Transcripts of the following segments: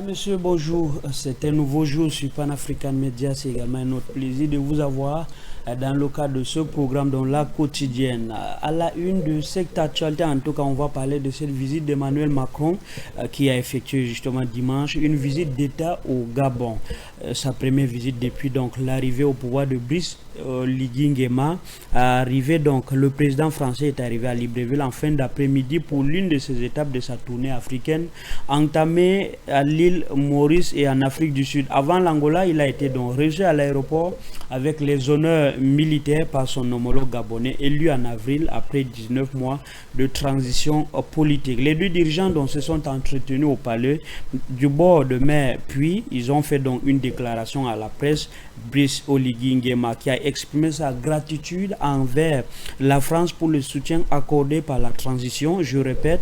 Mesdames, Messieurs, bonjour. C'est un nouveau jour sur Pan-African Media. C'est également un autre plaisir de vous avoir dans le cadre de ce programme dans la quotidienne. À la une de cette actualité, en tout cas, on va parler de cette visite d'Emmanuel Macron qui a effectué justement dimanche une visite d'État au Gabon. Sa première visite depuis donc l'arrivée au pouvoir de Brice Oligui Nguema. Le président français est arrivé à Libreville en fin d'après-midi pour l'une de ses étapes de sa tournée africaine entamée à l'île Maurice et en Afrique du Sud. Avant l'Angola, il a été donc reçu à l'aéroport avec les honneurs militaires par son homologue gabonais élu en avril après 19 mois de transition politique. Les deux dirigeants donc se sont entretenus au palais du bord de mer, puis ils ont fait donc une déclaration à la presse. Brice Oligui Nguema qui a exprimé sa gratitude envers la France pour le soutien accordé par la transition. Je répète,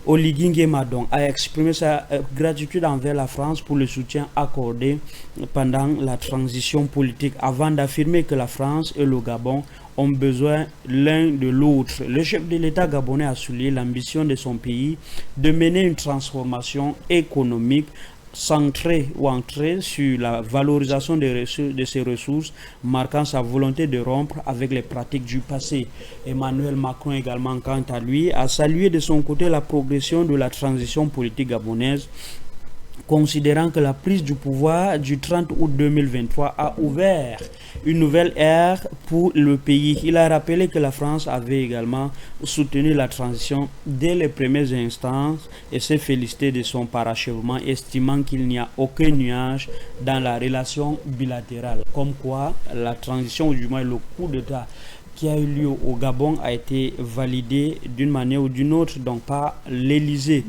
Oligui Nguema donc a exprimé sa gratitude envers la France pour le soutien accordé pendant la transition politique avant d'affirmer que la France et le Gabon ont besoin l'un de l'autre. Le chef de l'État gabonais a souligné l'ambition de son pays de mener une transformation économique centré ou ancré sur la valorisation de ses ressources, marquant sa volonté de rompre avec les pratiques du passé. Emmanuel Macron également, quant à lui, a salué de son côté la progression de la transition politique gabonaise, considérant que la prise du pouvoir du 30 août 2023 a ouvert une nouvelle ère pour le pays. Il a rappelé que la France avait également soutenu la transition dès les premières instances et s'est félicité de son parachèvement, estimant qu'il n'y a aucun nuage dans la relation bilatérale. Comme quoi, la transition, ou du moins le coup d'État qui a eu lieu au Gabon a été validé d'une manière ou d'une autre, donc par l'Élysée.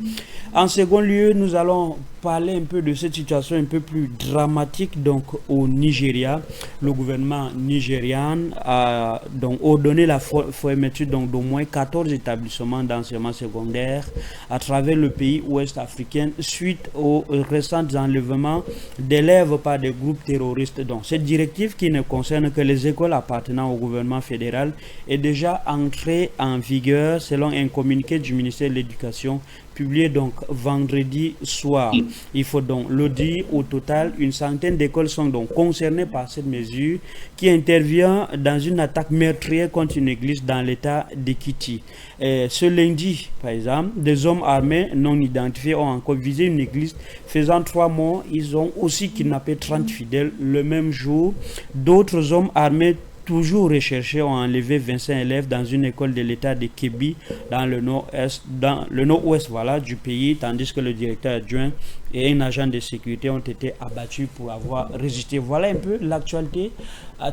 En second lieu, nous allons parler un peu de cette situation un peu plus dramatique donc au Nigeria. Le gouvernement nigérian a donc ordonné la fermeture d'au moins 14 établissements d'enseignement secondaire à travers le pays ouest africain suite aux récents enlèvements d'élèves par des groupes terroristes. Donc cette directive, qui ne concerne que les écoles appartenant au gouvernement fédéral, est déjà entrée en vigueur selon un communiqué du ministère de l'Éducation publié donc vendredi soir. Il faut donc le dire, au total, une centaine d'écoles sont donc concernées par cette mesure qui intervient dans une attaque meurtrière contre une église dans l'état d'Ekiti. Ce lundi, par exemple, des hommes armés non identifiés ont encore visé une église faisant 3 morts. Ils ont aussi kidnappé 30 fidèles le même jour. D'autres hommes armés toujours recherchés ont enlevé 25 élèves dans une école de l'état de Kebbi dans le nord-ouest du pays, tandis que le directeur adjoint et un agent de sécurité ont été abattus pour avoir résisté. Voilà un peu l'actualité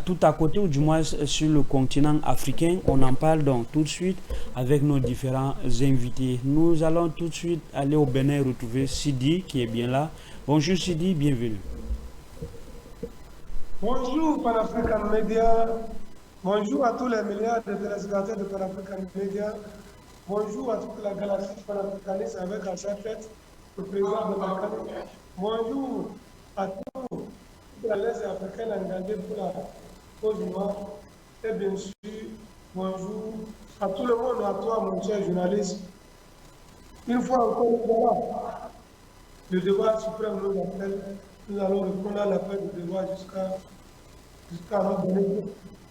tout à côté, ou du moins sur le continent africain. On en parle donc tout de suite avec nos différents invités. Nous allons tout de suite aller au Bénin retrouver Sidi qui est bien là. Bonjour Sidi, bienvenue. Bonjour Pan-African Media, bonjour à tous les milliards de téléspectateurs de Pan-African Media, bonjour à toute la galaxie panafricaniste avec à sa tête le président de la CAN. Bonjour à tous la liste africaine engagée pour la cause noire. Et bien sûr, bonjour à tout le monde, à toi mon cher journaliste. Une fois encore, voilà, le devoir suprême nous appelle. Nous allons répondre à l'appel du devoir jusqu'à notre dernier jour.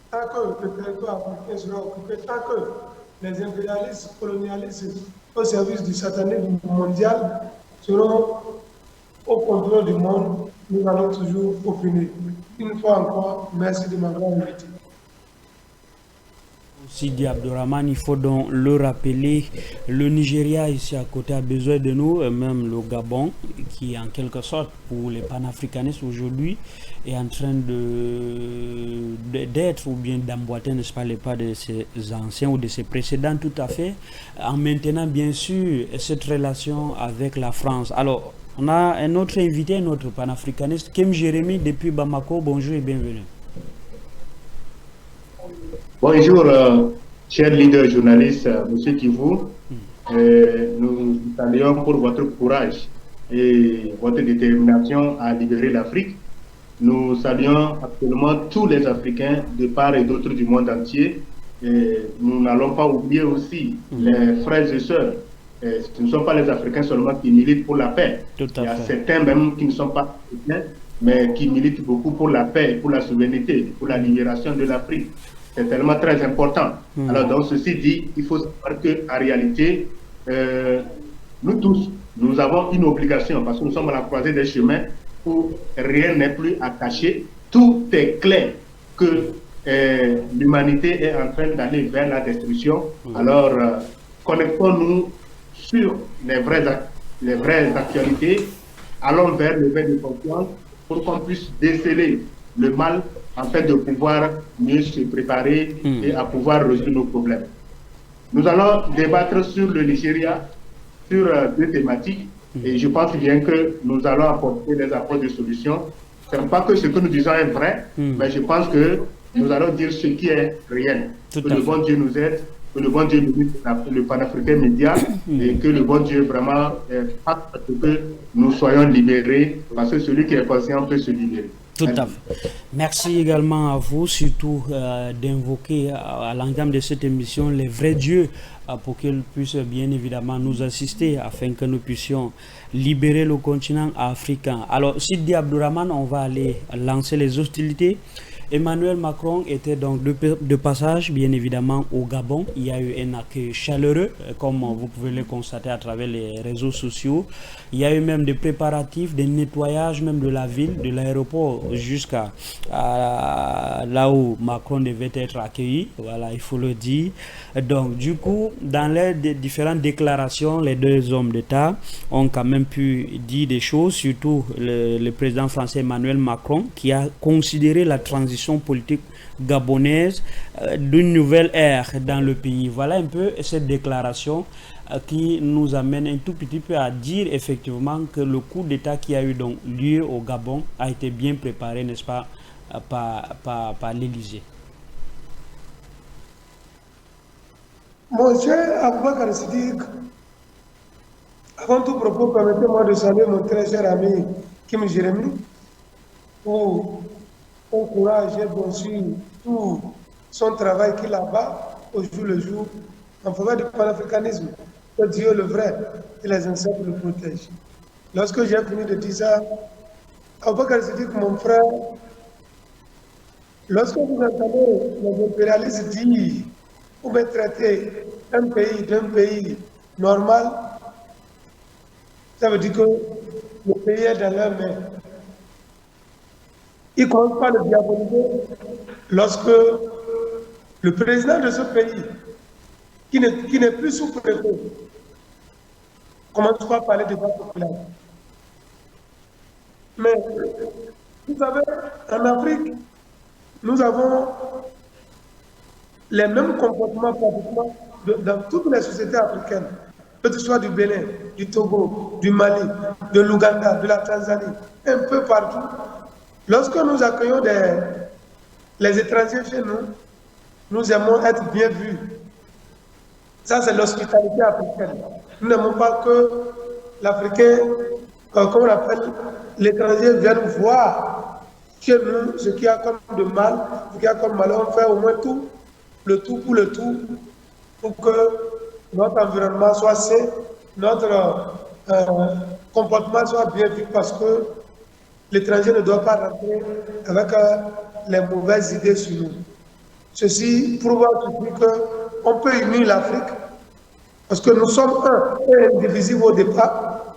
Tant que le territoire africain sera occupé, tant que les impérialistes colonialistes au service du satanisme mondial seront au contrôle du monde, nous allons toujours opiner. Une fois encore, merci de m'avoir invité. Sidi Abdourahmane, il faut donc le rappeler, le Nigeria ici à côté a besoin de nous, et même le Gabon, qui en quelque sorte pour les panafricanistes aujourd'hui est en train d'être ou bien d'emboîter, n'est-ce pas, les pas de ses anciens ou de ses précédents, tout à fait, en maintenant bien sûr cette relation avec la France. Alors, on a un autre invité, un autre panafricaniste, Kim Jérémy depuis Bamako. Bonjour et bienvenue. Bonjour, chers leaders journalistes, Monsieur Kivou. Nous vous saluons pour votre courage et votre détermination à libérer l'Afrique. Nous saluons absolument tous les Africains de part et d'autre du monde entier. Et nous n'allons pas oublier aussi les frères et sœurs ce ne sont pas les Africains seulement qui militent pour la paix. Tout à Il y a fait. certains même qui ne sont pas africains, mais qui militent beaucoup pour la paix, pour la souveraineté, pour la libération de l'Afrique. C'est tellement très important. Alors, donc, ceci dit, il faut savoir qu'en réalité, nous tous, nous avons une obligation, parce que nous sommes à la croisée des chemins où rien n'est plus à cacher. Tout est clair que l'humanité est en train d'aller vers la destruction. Alors, connectons-nous sur les vraies actualités, allons vers le veille de confiance pour qu'on puisse déceler le mal afin de pouvoir mieux se préparer et à pouvoir résoudre nos problèmes. Nous allons débattre sur le Nigeria, sur deux thématiques, et je pense bien que nous allons apporter des apports de solutions. Ce n'est pas que ce que nous disons est vrai, mais je pense que nous allons dire ce qui est réel. Que le bon Dieu nous aide, que le bon Dieu nous aide, le panafricain média, et que le bon Dieu vraiment fasse que nous soyons libérés, parce que celui qui est conscient peut se libérer. Tout à fait. Merci également à vous, surtout d'invoquer à l'entame de cette émission les vrais dieux pour qu'ils puissent bien évidemment nous assister afin que nous puissions libérer le continent africain. Alors, Sidi Abdourahmane, on va aller lancer les hostilités. Emmanuel Macron était donc de passage, bien évidemment, au Gabon. Il y a eu un accueil chaleureux, comme vous pouvez le constater à travers les réseaux sociaux. Il y a eu même des préparatifs, des nettoyages même de la ville, de l'aéroport jusqu'à là où Macron devait être accueilli. Voilà, il faut le dire. Donc, du coup, dans les différentes déclarations, les deux hommes d'État ont quand même pu dire des choses, surtout le président français Emmanuel Macron, qui a considéré la transition politique gabonaise d'une nouvelle ère dans le pays. Voilà un peu cette déclaration qui nous amène un tout petit peu à dire effectivement que le coup d'État qui a eu donc lieu au Gabon a été bien préparé, n'est-ce pas, par l'Élysée. Mon cher Aboubakar Siddiq, avant tout propos, permettez-moi de saluer mon très cher ami Kim Jérémy pour son courage et bien sûr tout son travail qu'il abat au jour le jour en faveur du panafricanisme. Que Dieu le vrai et les ancêtres le protègent. Lorsque j'ai fini de dire ça, Aboubakar Siddiq, mon frère, lorsque vous entendez les impérialistes dire ou bien traiter un pays d'un pays normal, ça veut dire que le pays est dans leur main. Ils ne commencent pas à le diaboliser lorsque le président de ce pays, qui n'est plus sous-préfet, commence pas à parler de vote populaire. Mais vous savez, en Afrique, nous avons les mêmes comportements pratiquement dans toutes les sociétés africaines, que ce soit du Bénin, du Togo, du Mali, de l'Ouganda, de la Tanzanie, un peu partout. Lorsque nous accueillons les étrangers chez nous, nous aimons être bien vus. Ça, c'est l'hospitalité africaine. Nous n'aimons pas que l'Africain, comme on appelle, l'étranger vienne voir chez nous ce qu'il y a comme de mal, ce qu'il y a comme malheur. On fait au moins tout, le tout pour que notre environnement soit sain, notre comportement soit bien vu, parce que l'étranger ne doit pas rentrer avec les mauvaises idées sur nous. Ceci prouve qu'on peut unir l'Afrique, parce que nous sommes un et indivisibles au départ.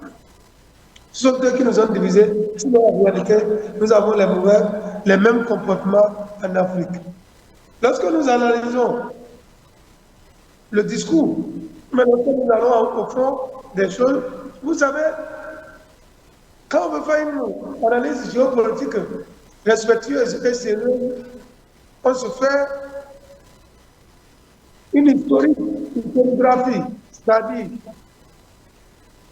Ce sont eux qui nous ont divisés. Sinon, en réalité, nous avons les mêmes comportements en Afrique. Lorsque nous analysons le discours, mais lorsque nous allons au fond des choses, vous savez, quand on veut faire une analyse géopolitique respectueuse et sérieuse, on se fait une historiographie, c'est-à-dire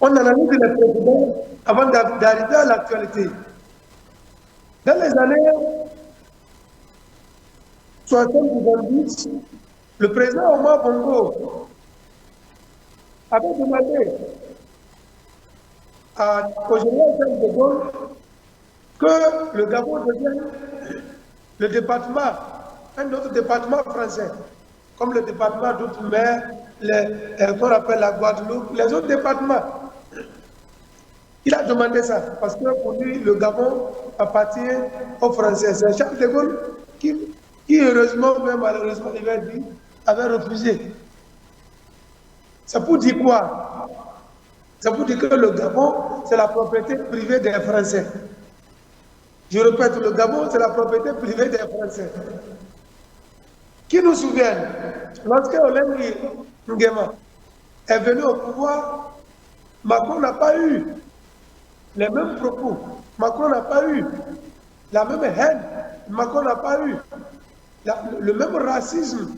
on analyse les précédents avant d'arriver à l'actualité. Dans les années 70, le président Omar Bongo avait demandé au général Charles de Gaulle que le Gabon devienne le département, un autre département français, comme le département d'outre-mer, qu'on appelle la Guadeloupe, les autres départements. Il a demandé ça, parce que pour lui, le Gabon appartient aux Français. C'est Charles de Gaulle qui heureusement, mais malheureusement, il avait refusé. C'est pour dire quoi? C'est pour dire que le Gabon, c'est la propriété privée des Français. Je répète, le Gabon, c'est la propriété privée des Français. Qui nous souvient, lorsque Olengi Nguema est venu au pouvoir, Macron n'a pas eu les mêmes propos. Macron n'a pas eu la même haine. Macron n'a pas eu le même racisme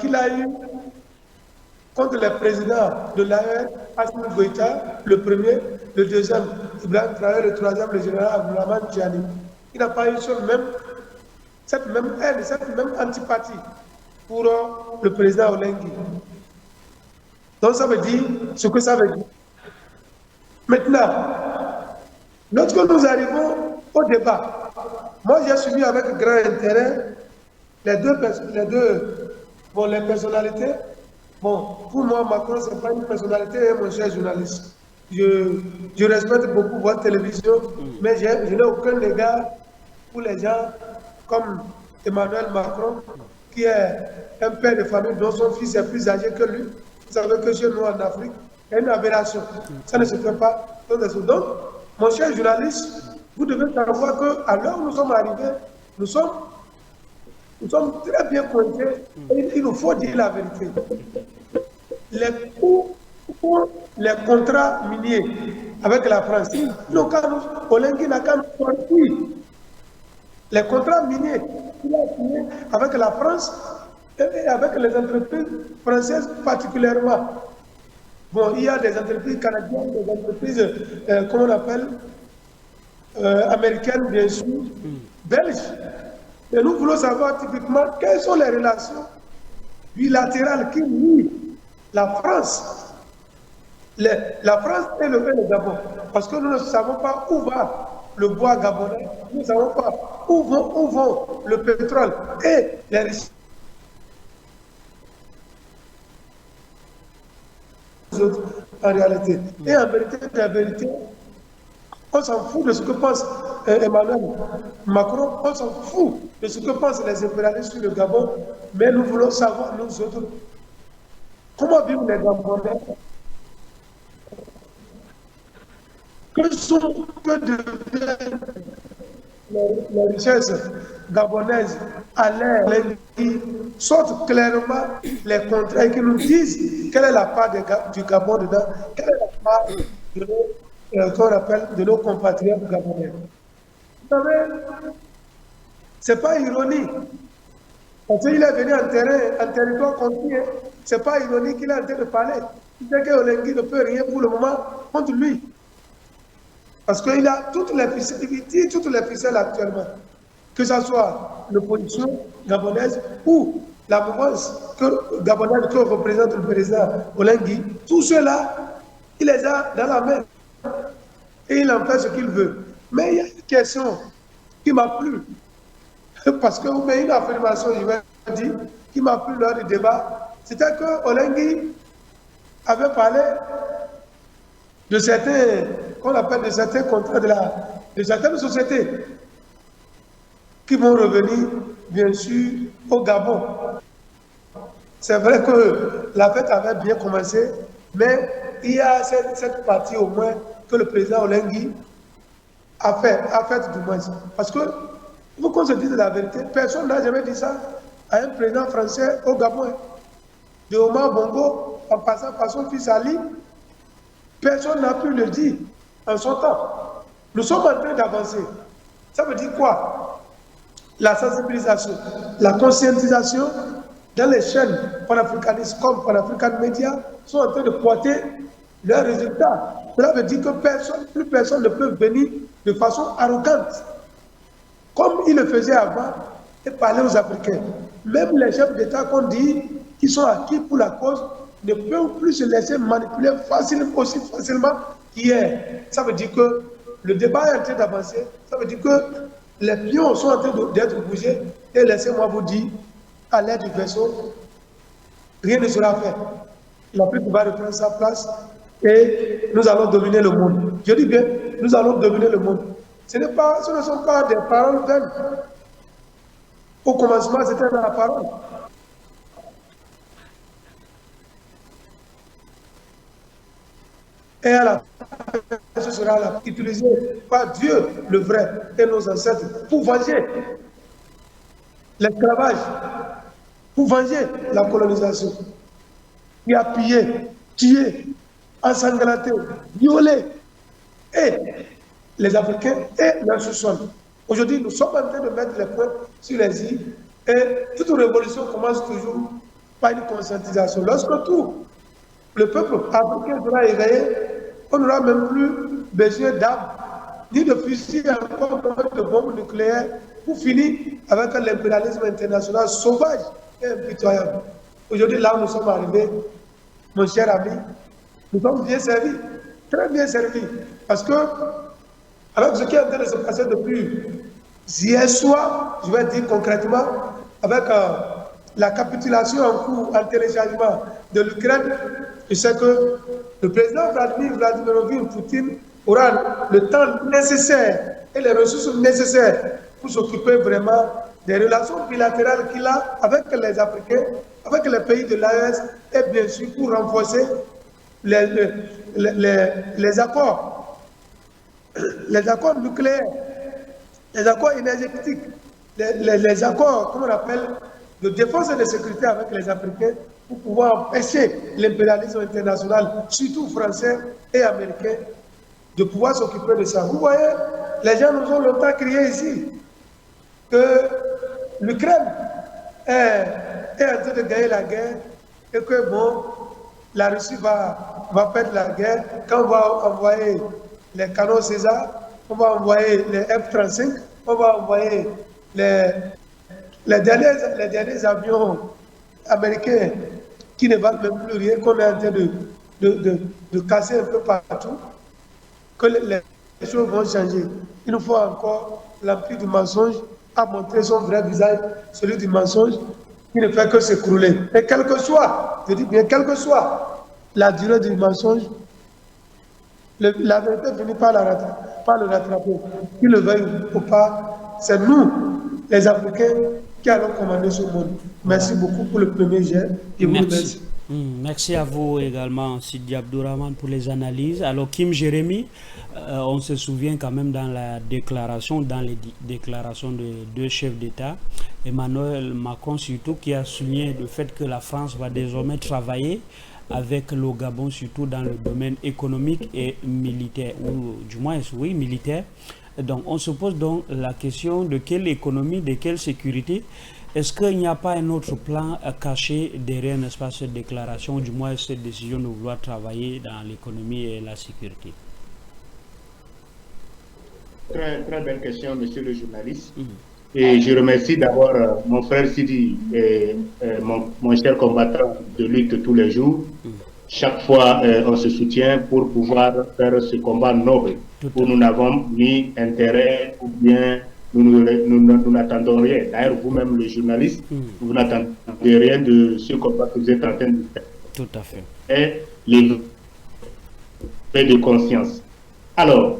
qu'il a eu contre les présidents de l'AE, Assimi Goïta, le premier, le deuxième, Ibrahim Traoré, le troisième, le général Abdourahmane Tiani. Il n'a pas eu cette même haine, cette même antipathie pour le président Olengi. Donc ça veut dire ce que ça veut dire. Maintenant, lorsque nous arrivons au débat, moi j'ai suivi avec grand intérêt les personnalités. Bon, pour moi, Macron, ce n'est pas une personnalité, mon cher journaliste. Je respecte beaucoup votre télévision, mais je n'ai aucun égard pour les gens comme Emmanuel Macron, qui est un père de famille dont son fils est plus âgé que lui. Vous savez que chez nous en Afrique, il y a une aberration. Ça ne se fait pas. Donc, mon cher journaliste, vous devez savoir qu'à l'heure où nous sommes arrivés, nous sommes très bien pointés et il nous faut dire la vérité. Les contrats miniers avec la France, Olengi n'a qu'à nous sortir. Les contrats miniers qu'il a signés avec la France et avec les entreprises françaises particulièrement. Bon, il y a des entreprises canadiennes, des entreprises, comment on appelle, américaines, bien sûr, belges. Et nous voulons savoir typiquement quelles sont les relations bilatérales qui lient la France. La France et le Gabon. Parce que nous ne savons pas où va le bois gabonais, nous ne savons pas où vont le pétrole et les richesses en réalité. Et en vérité, la vérité, on s'en fout de ce que pense Emmanuel Macron, on s'en fout de ce que pensent les impérialistes sur le Gabon, mais nous voulons savoir, nous autres, comment vivent les Gabonais, que deviennent les richesses gabonaises à l'air, qui sortent clairement les contrats et qui nous disent quelle est la part du Gabon dedans, quelle est la part qu'on appelle de nos compatriotes gabonais. Vous savez, ce n'est pas ironique. Parce qu'il est venu en territoire conquis, ce n'est pas ironique qu'il est en train de parler. Il dit que Olengi ne peut rien pour le moment contre lui. Parce qu'il a toutes les ficelles actuellement. Que ce soit l'opposition gabonaise ou la mouvance gabonaise que représente le président Olengi, tout cela, il les a dans la main. Et il en fait ce qu'il veut. Mais il y a une question qui m'a plu. Parce que vous mettez une affirmation, je vais dire, qui m'a plu lors du débat. C'était que Olengi avait parlé de certains, qu'on appelle de certains contrats de certaines sociétés qui vont revenir, bien sûr, au Gabon. C'est vrai que la fête avait bien commencé, mais il y a cette partie au moins que le président Olengi a fait du moins. Parce que, il faut qu'on se dise la vérité, personne n'a jamais dit ça à un président français au Gabon. De Omar Bongo, en passant par son fils Ali, personne n'a pu le dire en son temps. Nous sommes en train d'avancer. Ça veut dire quoi? La sensibilisation, la conscientisation dans les chaînes panafricanistes comme Pan-African Media sont en train de porter leurs résultats. Cela veut dire que plus personne ne peut venir de façon arrogante, comme il le faisait avant, et parler aux Africains. Même les chefs d'État qu'on dit qui sont acquis pour la cause ne peuvent plus se laisser manipuler aussi facilement qu'hier. Ça veut dire que le débat est en train d'avancer. Ça veut dire que les pions sont en train d'être bougés Et laissez-moi vous dire, à l'aide du vaisseau, rien ne sera fait. L'Afrique va reprendre sa place et nous allons dominer le monde. Je dis bien, nous allons dominer le monde. Ce ne sont pas des paroles vaines. Au commencement, c'était la parole. Et à la fin, ce sera là, utilisé par Dieu, le vrai, et nos ancêtres, pour venger l'esclavage, pour venger la colonisation, qui a pillé, tué, ensanglanté, violé, et les Africains et leurs sous-sols. Aujourd'hui, nous sommes en train de mettre les points sur les îles, et toute révolution commence toujours par une conscientisation. Lorsque tout le peuple africain sera éveillé, on n'aura même plus besoin d'armes, ni de fusils, encore de bombes nucléaires, pour finir avec l'impérialisme international sauvage et impitoyable. Aujourd'hui, là où nous sommes arrivés, mon cher ami, nous sommes bien servis, très bien servis, parce que, avec ce qui est en train de se passer depuis hier soir, je vais dire concrètement, avec la capitulation en cours, en téléchargement de l'Ukraine, je sais que le président Vladimir Poutine aura le temps nécessaire et les ressources nécessaires pour s'occuper vraiment des relations bilatérales qu'il a avec les Africains, avec les pays de l'AES et bien sûr pour renforcer les accords nucléaires, les accords énergétiques, les accords, comment on appelle, de défense et de sécurité avec les Africains pour pouvoir empêcher l'impérialisme international, surtout français et américain, de pouvoir s'occuper de ça. Vous voyez, les gens nous ont longtemps crié ici que l'Ukraine est en train de gagner la guerre et que bon, la Russie va perdre la guerre quand on va envoyer les canons César, on va envoyer les F-35, on va envoyer les derniers avions américains qui ne valent même plus rien, qu'on est en train de casser un peu partout, que les choses vont changer. Il nous faut encore l'empire du mensonge à montrer son vrai visage, celui du mensonge qui ne fait que s'écrouler. Et quel que soit, je dis bien, quelle que soit la durée du mensonge, la vérité finit par le rattraper. Qu'il le veuille ou pas, c'est nous, les Africains, qui allons commander ce monde. Merci beaucoup pour le premier jet. Et vous remercie. Merci à vous également, Sidi Abdourahmane, pour les analyses. Alors, Kim Jérémy, on se souvient quand même dans les déclarations des deux chefs d'État, Emmanuel Macron surtout, qui a souligné le fait que la France va désormais travailler avec le Gabon, surtout dans le domaine économique et militaire, ou du moins, oui, militaire. Donc, on se pose donc la question de quelle économie, de quelle sécurité. Est-ce qu'il n'y a pas un autre plan caché derrière, n'est-ce pas, cette déclaration, ou du moins cette décision de vouloir travailler dans l'économie et la sécurité? Très, très belle question, monsieur le journaliste. Et je remercie d'abord mon frère Sidi, et, mon cher combattant de lutte tous les jours. Chaque fois, on se soutient pour pouvoir faire ce combat noble, où nous n'avons ni intérêt ou bien nous n'attendons rien. D'ailleurs, vous-même, le journaliste, vous n'attendez rien de ce combat que vous êtes en train de faire. Tout à fait. Et les de conscience. Alors,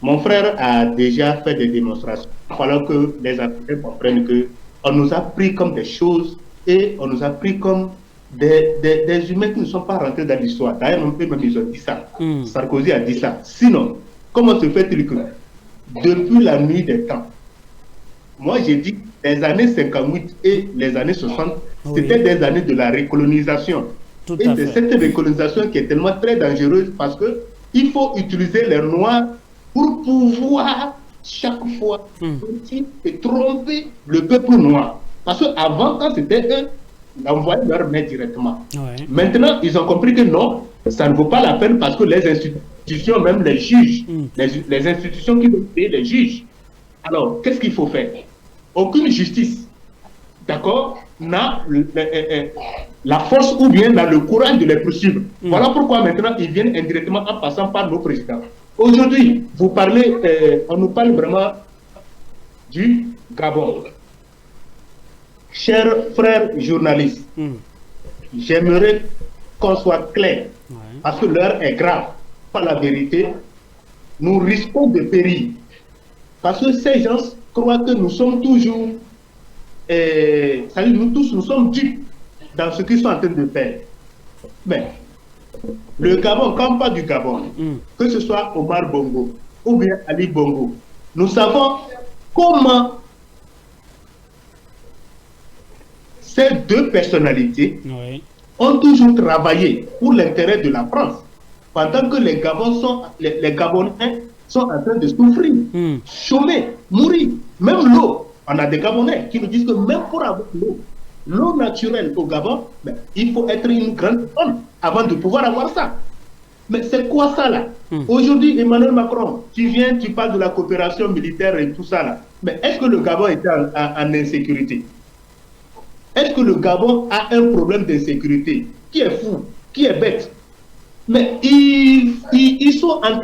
mon frère a déjà fait des démonstrations. Il va falloir que les Africains comprennent qu'on nous a pris comme des choses et on nous a pris comme des humains qui ne sont pas rentrés dans l'histoire. D'ailleurs, même ils ont dit ça. Sarkozy a dit ça. Sinon, comment se fait-il que depuis la nuit des temps, moi j'ai dit les années 58 et les années 60, c'était des années de la recolonisation. Et de cette recolonisation qui est tellement très dangereuse parce que il faut utiliser les Noirs pour pouvoir chaque fois et tromper le peuple noir. Parce qu'avant, quand c'était eux, ils envoyaient leur main directement. Maintenant, ils ont compris que non, ça ne vaut pas la peine parce que les institutions, même les juges, les institutions qui veulent payer les juges. Alors, qu'est-ce qu'il faut faire? Aucune justice, d'accord, n'a la force ou bien n'a le courage de les poursuivre. Voilà pourquoi maintenant ils viennent indirectement en passant par nos présidents. Aujourd'hui, vous parlez, on nous parle vraiment du Gabon. Chers frères journalistes, j'aimerais qu'on soit clair, parce que l'heure est grave, pas la vérité. Nous risquons de périr, parce que ces gens croient que nous sommes toujours, nous tous, nous sommes dupes dans ce qu'ils sont en train de faire. Mais le Gabon, quand pas du Gabon, que ce soit Omar Bongo ou bien Ali Bongo, nous savons comment ces deux personnalités ont toujours travaillé pour l'intérêt de la France, pendant que les Gabonais sont en train de souffrir, chômer, mourir. Même l'eau, on a des Gabonais qui nous disent que même pour avoir l'eau naturelle au Gabon, ben, il faut être une grande femme avant de pouvoir avoir ça. Mais c'est quoi ça là? Aujourd'hui, Emmanuel Macron, tu viens, tu parles de la coopération militaire et tout ça là. Mais est-ce que le Gabon est en insécurité? Est-ce que le Gabon a un problème d'insécurité? Qui est fou? Qui est bête? Mais ils sont en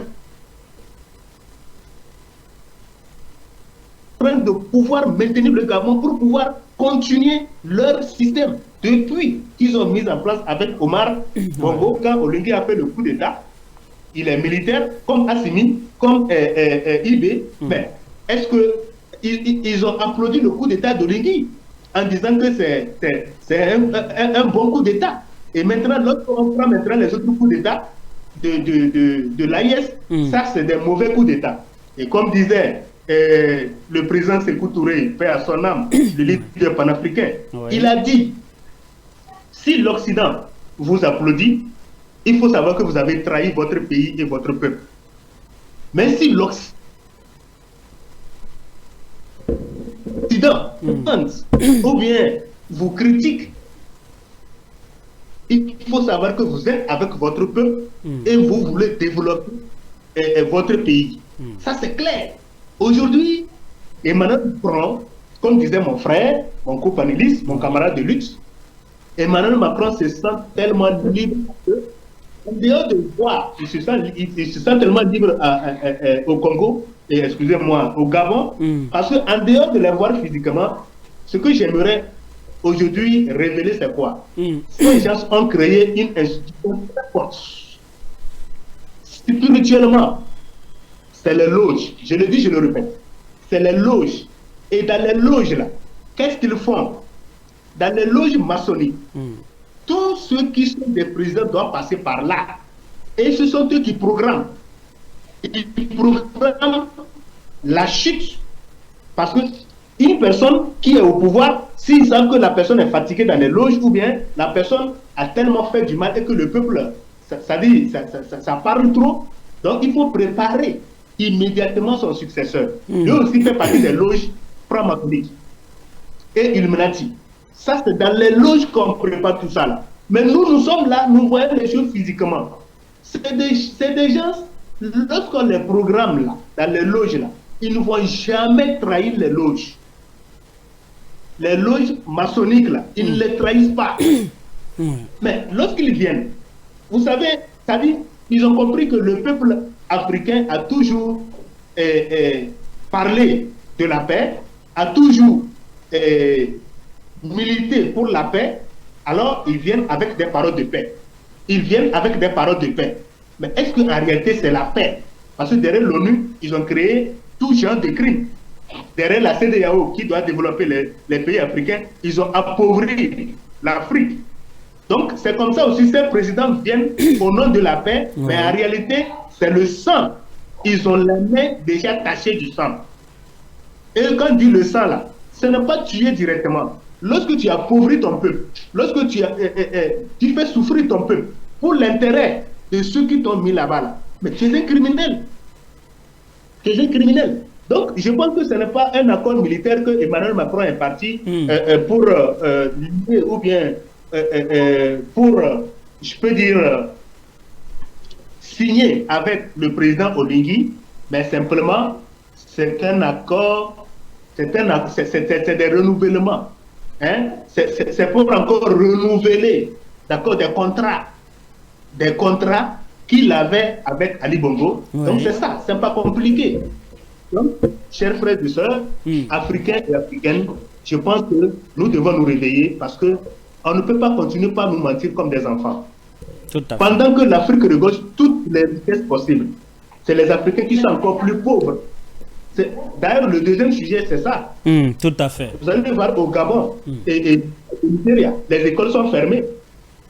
train de pouvoir maintenir le Gabon pour pouvoir continuer leur système. Depuis qu'ils ont mis en place avec Omar Bongo, quand Olingue a fait le coup d'État, il est militaire, comme Assimi, comme IB, mais est-ce qu'ils ont applaudi le coup d'État d'Olingue en disant que c'est un bon coup d'État? Et maintenant, lorsqu'on prend maintenant les autres coups d'État de l'AIS, ça c'est des mauvais coups d'État. Et comme disait le président Sékou Touré, paix à son âme, le leader panafricain, il a dit, si l'Occident vous applaudit, il faut savoir que vous avez trahi votre pays et votre peuple. Mais si l'Occident ou bien vous critique, il faut savoir que vous êtes avec votre peuple et vous voulez développer votre pays. Ça c'est clair. Aujourd'hui, Emmanuel Macron, comme disait mon frère, mon copanéliste, mon camarade de lutte, Emmanuel Macron se sent tellement libre que, en dehors de voir, il se sent tellement libre au Congo, et excusez-moi, au Gabon, parce qu'en dehors de les voir physiquement, ce que j'aimerais aujourd'hui révéler, c'est quoi? Ces gens ont créé une institution très forte. Spirituellement, c'est les loges. Je le dis, je le répète. C'est les loges. Et dans les loges, là, qu'est-ce qu'ils font? Dans les loges maçonniques, tous ceux qui sont des présidents doivent passer par là. Et ce sont eux qui programment. Ils programment la chute. Parce que une personne qui est au pouvoir, s'ils savent que la personne est fatiguée dans les loges, ou bien la personne a tellement fait du mal et que le peuple, ça parle trop, donc il faut préparer immédiatement son successeur. Lui aussi fait partie des loges franc-maçonniques et Illuminati. Ça, c'est dans les loges qu'on prépare tout ça là. Mais nous sommes là, nous voyons les choses physiquement. C'est des gens, lorsqu'on les programme là, dans les loges là, ils ne vont jamais trahir les loges. Les loges maçonniques là, ils ne les trahissent pas. Mais lorsqu'ils viennent, vous savez, ça dit, ils ont compris que le peuple africain a toujours parlé de la paix, a toujours milité pour la paix, alors ils viennent avec des paroles de paix. Ils viennent avec des paroles de paix. Mais est-ce qu'en réalité c'est la paix? Parce que derrière l'ONU, ils ont créé tout genre de crimes. Derrière la CEDEAO qui doit développer les pays africains, ils ont appauvri l'Afrique. Donc c'est comme ça aussi, ces présidents viennent au nom de la paix, mais en réalité c'est le sang. Ils ont les mains déjà tachées du sang. Et quand on dit le sang là, ce n'est pas tuer directement. Lorsque tu appauvris ton peuple, lorsque tu fais souffrir ton peuple pour l'intérêt de ceux qui t'ont mis là-bas, là, mais tu es un criminel. Tu es un criminel. Donc, je pense que ce n'est pas un accord militaire que Emmanuel Macron est parti pour ou bien pour, je peux dire, signer avec le président Olingue, mais simplement, c'est un accord, c'est des renouvellements. Hein? C'est pour encore renouveler, d'accord, des contrats qu'il avait avec Ali Bongo. Oui. Donc c'est ça, c'est pas compliqué. Donc, chers frères et sœurs, africains et africaines, je pense que nous devons nous réveiller parce que on ne peut pas continuer par nous mentir comme des enfants. Tout à fait. Pendant que l'Afrique regorge toutes les richesses possibles, c'est les Africains qui sont encore plus pauvres. D'ailleurs, le deuxième sujet, c'est ça. Tout à fait. Vous allez voir au Gabon et au Nigeria, les écoles sont fermées.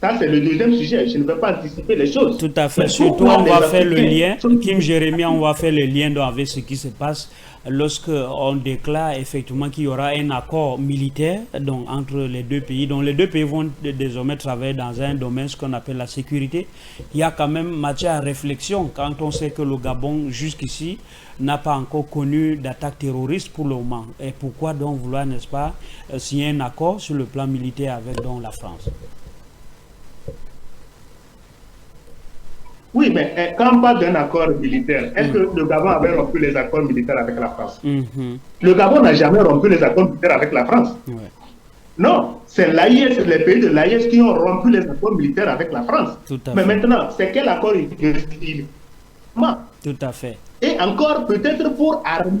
Ça, c'est le deuxième sujet. Je ne vais pas anticiper les choses. Tout à fait. Mais Surtout, pourquoi on les va faire le Africains lien. Kim Jérémy, on va faire le lien donc avec ce qui se passe lorsque on déclare effectivement qu'il y aura un accord militaire donc, entre les deux pays. Donc, les deux pays vont désormais travailler dans un domaine, ce qu'on appelle la sécurité. Il y a quand même matière à réflexion quand on sait que le Gabon, jusqu'ici, n'a pas encore connu d'attaque terroriste pour le moment. Et pourquoi donc vouloir, n'est-ce pas, signer un accord sur le plan militaire avec donc, la France? Oui, mais quand on parle d'un accord militaire, est-ce que le Gabon avait rompu les accords militaires avec la France? Le Gabon n'a jamais rompu les accords militaires avec la France. Ouais. Non, c'est l'AIS, les pays de l'AIS qui ont rompu les accords militaires avec la France. Mais maintenant, c'est quel accord il Tout à fait. Et encore, peut-être pour armer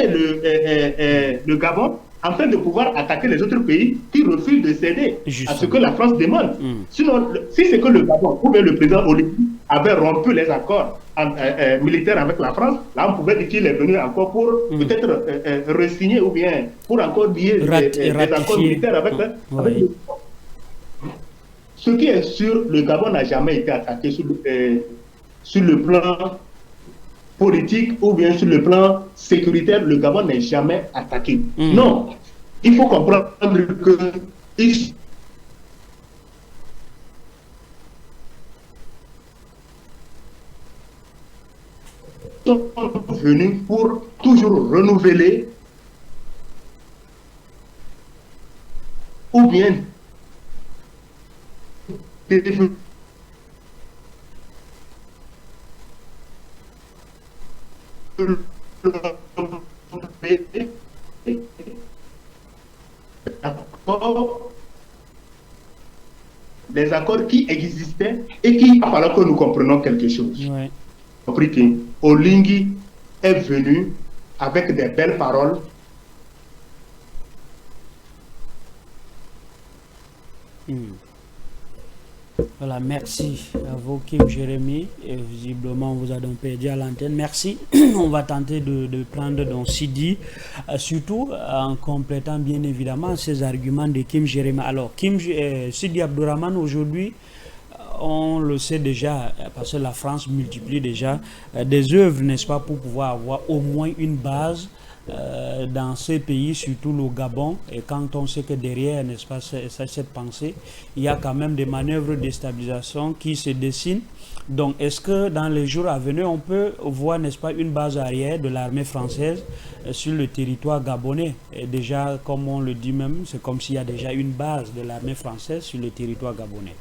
le Gabon, afin de pouvoir attaquer les autres pays qui refusent de céder à ce que la France demande. Sinon, si c'est que le Gabon ou bien le président Oligui avait rompu les accords militaires avec la France, là on pouvait dire qu'il est venu encore pour peut-être re-signer ou bien pour encore lier des accords militaires avec le Ce qui est sûr, le Gabon n'a jamais été attaqué sur le plan politique ou bien sur le plan sécuritaire. Le Gabon n'est jamais attaqué. Non, il faut comprendre que ils sont venus pour toujours renouveler ou bien des accords qui existaient et qu'il va falloir que nous comprenions quelque chose. Ouais. Compris que Oligui est venu avec des belles paroles. Voilà, merci à vous, Kim Jérémy. Et visiblement, on vous a donc perdu à l'antenne. Merci. On va tenter de prendre donc Sidi, surtout en complétant bien évidemment ces arguments de Kim Jérémy. Alors, Sidi Abdourahmane, aujourd'hui, on le sait déjà, parce que la France multiplie déjà des œuvres, n'est-ce pas, pour pouvoir avoir au moins une base dans ces pays, surtout le Gabon. Et quand on sait que derrière, n'est-ce pas, cette pensée, il y a quand même des manœuvres de stabilisation qui se dessinent. Donc, est-ce que dans les jours à venir, on peut voir, n'est-ce pas, une base arrière de l'armée française sur le territoire gabonais? Et déjà, comme on le dit même, c'est comme s'il y a déjà une base de l'armée française sur le territoire gabonais.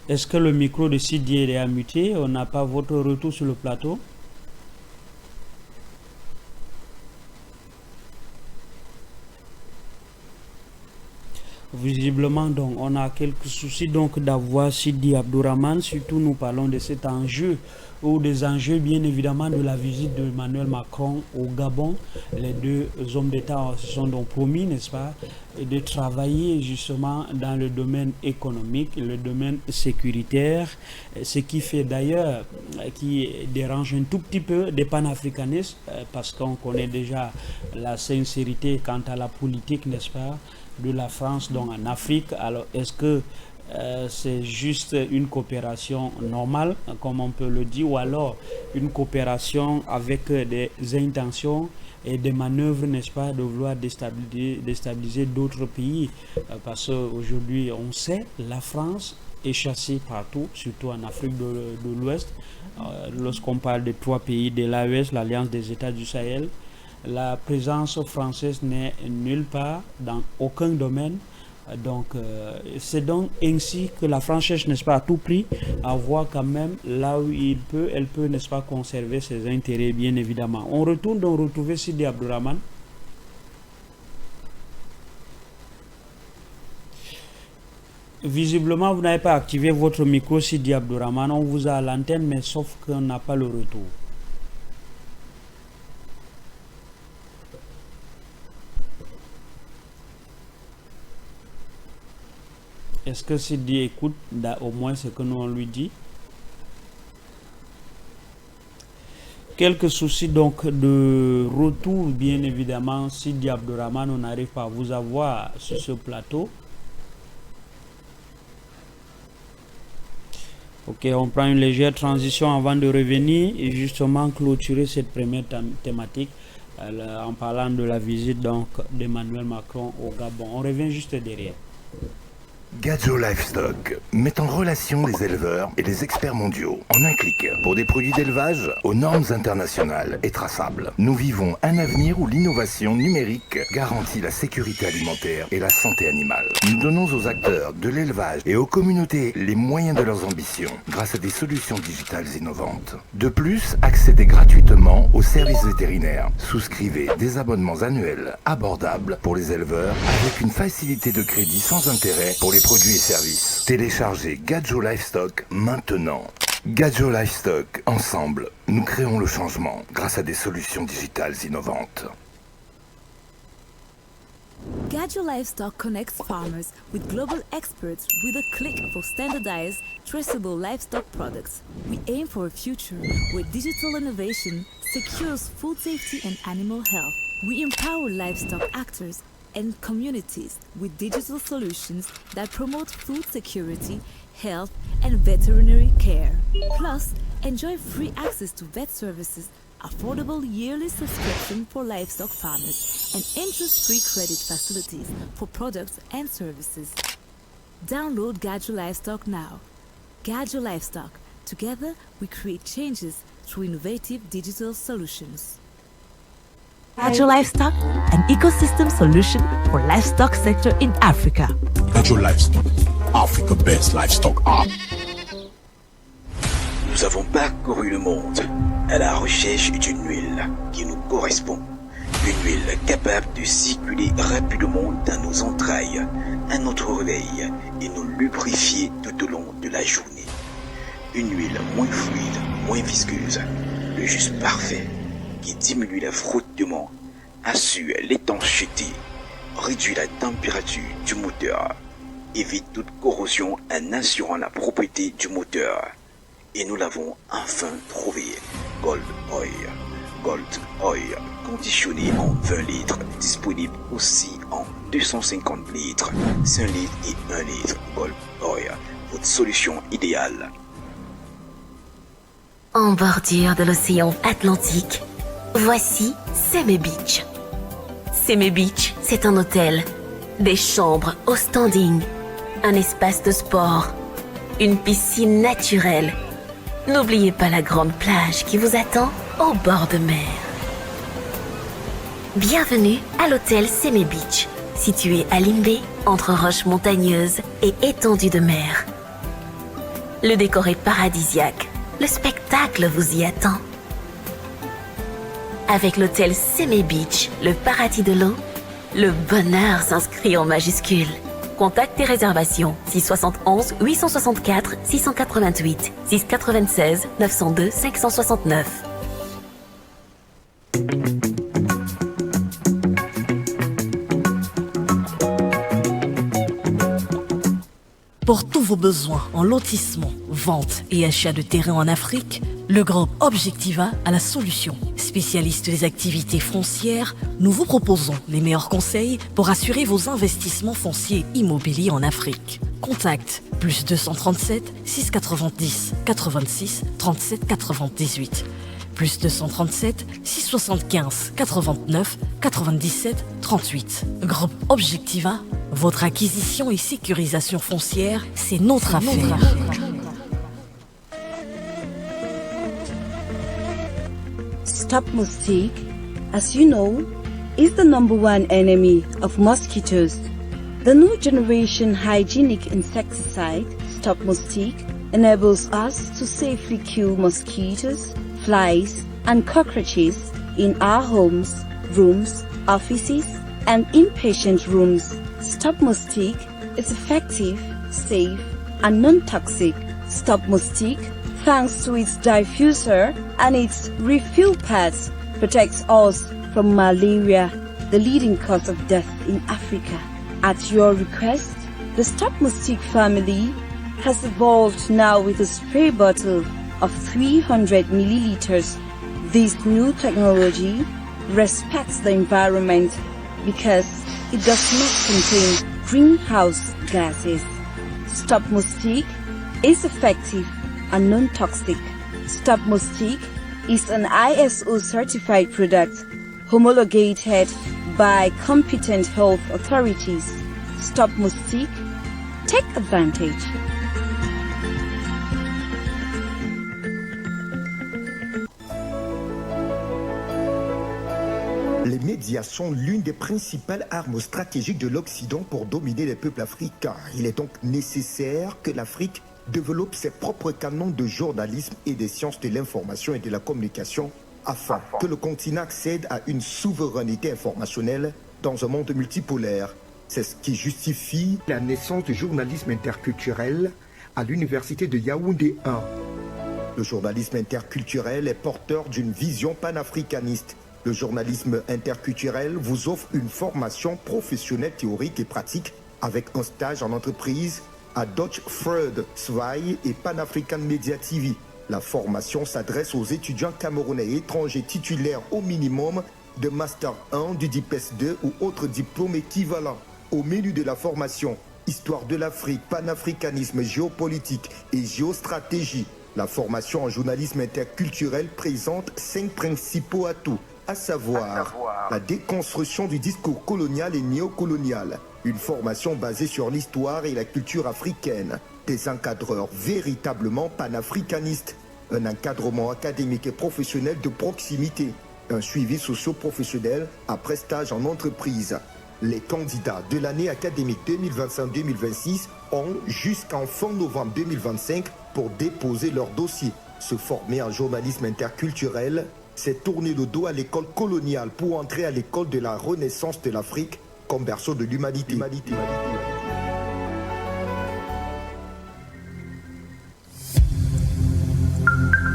Est-ce que le micro de Sidi est ammuté? On n'a pas votre retour sur le plateau? Visiblement, donc, on a quelques soucis donc d'avoir Sidi Abdourahmane. Surtout, nous parlons de cet enjeu ou des enjeux, bien évidemment, de la visite de Emmanuel Macron au Gabon. Les deux hommes d'État se sont donc promis, n'est-ce pas, de travailler justement dans le domaine économique, le domaine sécuritaire, ce qui fait d'ailleurs, qui dérange un tout petit peu des panafricanistes, parce qu'on connaît déjà la sincérité quant à la politique, n'est-ce pas, de la France donc en Afrique. Alors est-ce que c'est juste une coopération normale, comme on peut le dire, ou alors une coopération avec des intentions et des manœuvres, n'est-ce pas, de vouloir déstabiliser d'autres pays, parce qu'aujourd'hui, on sait, la France est chassée partout, surtout en Afrique de l'Ouest. Lorsqu'on parle de 3 pays de l'AES, l'Alliance des États du Sahel, la présence française n'est nulle part, dans aucun domaine. Donc, c'est donc ainsi que la France cherche, n'est-ce pas, à tout prix, à voir quand même là où elle peut, n'est-ce pas, conserver ses intérêts, bien évidemment. On retourne donc retrouver Sidi Abdourahmane. Visiblement, vous n'avez pas activé votre micro, Sidi Abdourahmane. On vous a à l'antenne, mais sauf qu'on n'a pas le retour. Est-ce que Sidi écoute au moins ce que nous on lui dit? Quelques soucis donc de retour, bien évidemment. Sidi Abdourahmane, on n'arrive pas à vous avoir sur ce plateau. Ok, on prend une légère transition avant de revenir et justement clôturer cette première thématique en parlant de la visite donc d'Emmanuel Macron au Gabon. On revient juste derrière. Gadjo Livestock met en relation les éleveurs et les experts mondiaux en un clic pour des produits d'élevage aux normes internationales et traçables. Nous vivons un avenir où l'innovation numérique garantit la sécurité alimentaire et la santé animale. Nous donnons aux acteurs de l'élevage et aux communautés les moyens de leurs ambitions grâce à des solutions digitales innovantes. De plus, accédez gratuitement aux services vétérinaires. Souscrivez des abonnements annuels abordables pour les éleveurs avec une facilité de crédit sans intérêt pour les produits et services. Téléchargez Gadjo Livestock maintenant. Gadjo Livestock, ensemble, nous créons le changement grâce à des solutions digitales innovantes. Gadjo Livestock connects farmers with global experts with a click for standardized, traceable livestock products. We aim for a future where digital innovation secures food safety and animal health. We empower livestock actors and communities with digital solutions that promote food security, health, and veterinary care. Plus, enjoy free access to vet services, affordable yearly subscription for livestock farmers, and interest-free credit facilities for products and services. Download Gadjo Livestock now. Gadjo Livestock. Together, we create changes through innovative digital solutions. Gadjo Livestock, an ecosystem solution for livestock sector in Africa. Gadjo Livestock, Africa best livestock art. Nous avons parcouru le monde à la recherche d'une huile qui nous correspond. Une huile capable de circuler rapidement dans nos entrailles, à notre réveil et nous lubrifier tout au long de la journée. Une huile moins fluide, moins visqueuse, le juste parfait, qui diminue le frottement, assure l'étanchéité, réduit la température du moteur, évite toute corrosion en assurant la propriété du moteur. Et nous l'avons enfin trouvé, Gold Oil. Gold Oil, conditionné en 20 litres, disponible aussi en 250 litres, 5 litres et 1 litre. Gold Oil, votre solution idéale. En bordure de l'océan Atlantique, voici Seme Beach. Seme Beach, c'est un hôtel, des chambres au standing, un espace de sport, une piscine naturelle. N'oubliez pas la grande plage qui vous attend au bord de mer. Bienvenue à l'hôtel Seme Beach, situé à Limbe, entre roches montagneuses et étendues de mer. Le décor est paradisiaque, le spectacle vous y attend. Avec l'hôtel Seme Beach, le paradis de l'eau, le bonheur s'inscrit en majuscules. Contacte et réservations 671 864 688 696 902 569. Pour tous vos besoins en lotissement, vente et achat de terrain en Afrique, le groupe Objectiva a la solution. Spécialiste des activités foncières, nous vous proposons les meilleurs conseils pour assurer vos investissements fonciers immobiliers en Afrique. Contact plus 237 690 86 37 98. Plus 237 675 89 97 38. Groupe Objectiva, votre acquisition et sécurisation foncière, c'est notre affaire. Stop Moustique, as you know, is the #1 enemy of mosquitoes. The new generation hygienic insecticide, Stop Moustique, enables us to safely kill mosquitoes, flies, and cockroaches in our homes, rooms, offices, and inpatient rooms. Stop Moustique is effective safe, and non-toxic. Stop Moustique, thanks to its diffuser and its refill pads, protects us from malaria, the leading cause of death in Africa. At your request, the Stop Moustique family has evolved now with a spray bottle of 300 milliliters. This new technology respects the environment because it does not contain greenhouse gases. Stop Moustique is effective and non-toxic. Stop Moustique is an ISO certified product homologated by competent health authorities. Stop Moustique. Take advantage. Les médias sont l'une des principales armes stratégiques de l'Occident pour dominer les peuples africains. Il est donc nécessaire que l'Afrique développe ses propres canons de journalisme et des sciences de l'information et de la communication afin que le continent accède à une souveraineté informationnelle dans un monde multipolaire. C'est ce qui justifie la naissance du journalisme interculturel à l'université de Yaoundé 1. Le journalisme interculturel est porteur d'une vision panafricaniste. Le journalisme interculturel vous offre une formation professionnelle théorique et pratique avec un stage en entreprise à Deutsche Freud Zwei et Pan-African Media TV. La formation s'adresse aux étudiants camerounais et étrangers titulaires au minimum de Master 1, du DIPES 2 ou autres diplômes équivalents. Au menu de la formation, Histoire de l'Afrique, panafricanisme, géopolitique et géostratégie. La formation en journalisme interculturel présente 5 principaux atouts, à savoir la déconstruction du discours colonial et néocolonial, une formation basée sur l'histoire et la culture africaine, des encadreurs véritablement panafricanistes, un encadrement académique et professionnel de proximité, un suivi socio-professionnel après stage en entreprise. Les candidats de l'année académique 2025-2026 ont jusqu'en fin novembre 2025 pour déposer leur dossier. Se former en journalisme interculturel, c'est tourner le dos à l'école coloniale pour entrer à l'école de la renaissance de l'Afrique comme berceau de l'humanité.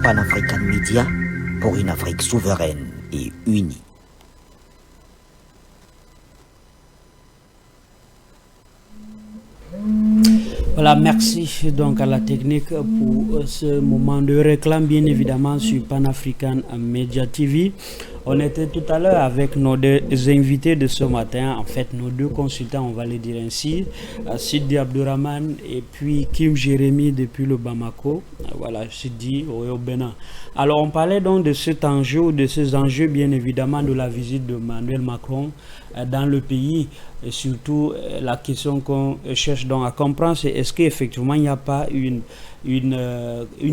Pan-African Media pour une Afrique souveraine et unie. Voilà, merci donc à la technique pour ce moment de réclame, bien évidemment, sur Pan-African Media TV. On était tout à l'heure avec nos deux invités de ce matin, en fait nos deux consultants, on va les dire ainsi, Sidi Abdourahmane et puis Kim Jérémy depuis le Bamako. Voilà, Sidi au Bénin. Alors on parlait donc de cet enjeu, de ces enjeux bien évidemment de la visite de Emmanuel Macron dans le pays. Et surtout, la question qu'on cherche donc à comprendre, c'est est-ce qu'effectivement il n'y a pas une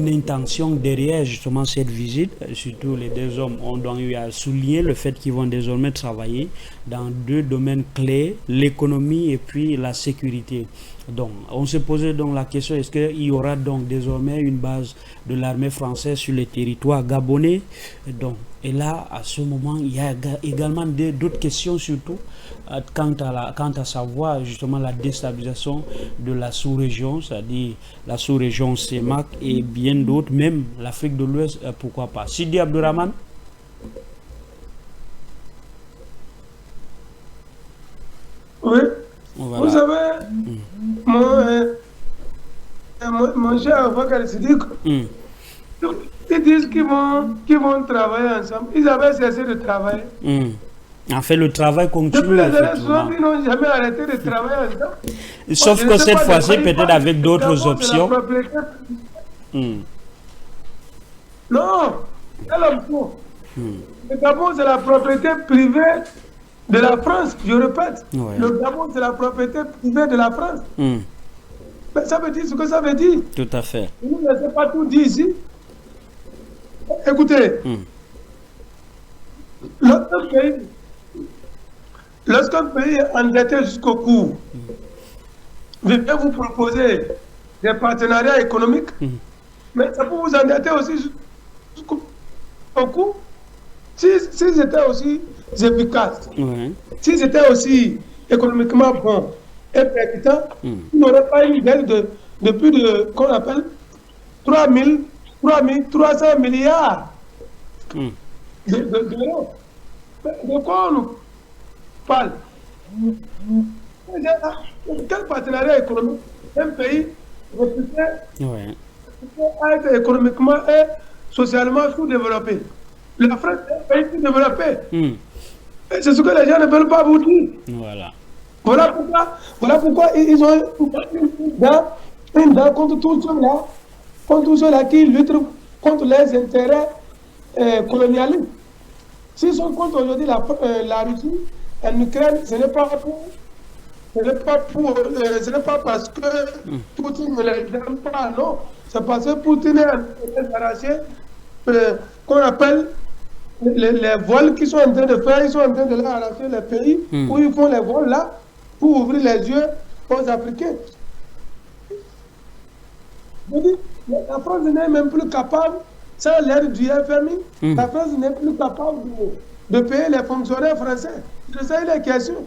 intention derrière justement cette visite. Surtout les deux hommes ont donc eu à souligner le fait qu'ils vont désormais travailler dans deux domaines clés, l'économie et puis la sécurité. Donc on se posait donc la question, est-ce qu'il y aura donc désormais une base de l'armée française sur les territoires gabonais? Donc, et là, à ce moment, il y a également d'autres questions, surtout quant à savoir justement la déstabilisation de la sous-région, c'est-à-dire la sous-région CEMAC et bien d'autres, même l'Afrique de l'Ouest, pourquoi pas. Sidi Abdourahmane. Oui, voilà. Vous savez, mon cher avocat Sidik, ils disent qu'ils vont travailler ensemble. Ils avaient cessé de travailler. En fait, le travail continue. Depuis les élections, ils n'ont jamais arrêté de travailler ensemble. Sauf que cette fois-ci, peut-être avec d'autres options. Non, c'est l'option. Le Gabon, c'est la propriété privée de la France, je répète. Ouais. Le Gabon, c'est la propriété privée de la France. Mais ça veut dire ce que ça veut dire. Tout à fait. Vous ne laissez pas tout dire ici. Écoutez, lorsqu'un pays est endetté jusqu'au cou, je vais vous proposer des partenariats économiques, mais ça peut vous endetter aussi jusqu'au cou. S'ils étaient aussi efficaces, s'ils étaient aussi économiquement bons, et percutant, il n'aurait pas une dette de plus de, qu'on appelle, 300 milliards d'euros. De quoi on nous parle? Quel partenariat économique un pays réputé à être économiquement et socialement sous-développé? La France est un pays sous-développé. C'est ce que les gens ne veulent pas vous dire. Voilà pourquoi ils ont une dent contre tous ceux-là qui luttent contre les intérêts colonialistes. S'ils sont contre aujourd'hui la Russie en Ukraine, ce n'est pas parce que Poutine ne les aime pas, non. C'est parce que Poutine est arraché, qu'on appelle les vols qu'ils sont en train de faire, ils sont en train de leur arracher les pays où ils font les vols là pour ouvrir les yeux aux Africains. Je dis, la France n'est même plus capable, sans l'aide du FMI, la France n'est plus capable de payer les fonctionnaires français. C'est ça les questions.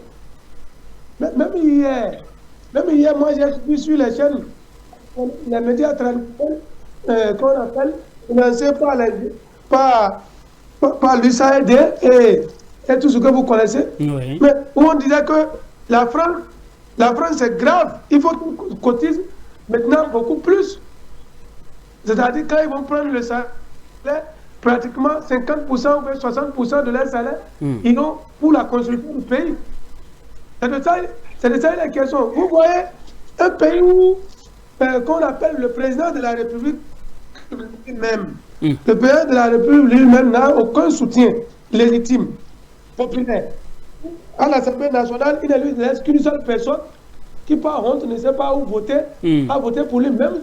Même hier, moi j'ai vu sur les chaînes, les médias traditionnels, qu'on appelle, financés par l'USAID et tout ce que vous connaissez. Mais où on disait que la France c'est grave, il faut qu'ils cotisent maintenant beaucoup plus. C'est-à-dire quand ils vont prendre le salaire, pratiquement 50% ou 60% de leur salaire, ils ont pour la construction du pays. C'est de ça la question. Vous voyez un pays où, qu'on appelle le président de la République lui-même, le président de la République lui-même n'a aucun soutien légitime, populaire. À l'Assemblée nationale, il ne lui laisse qu'une seule personne qui, par honte, ne sait pas où voter, a voté pour lui. Même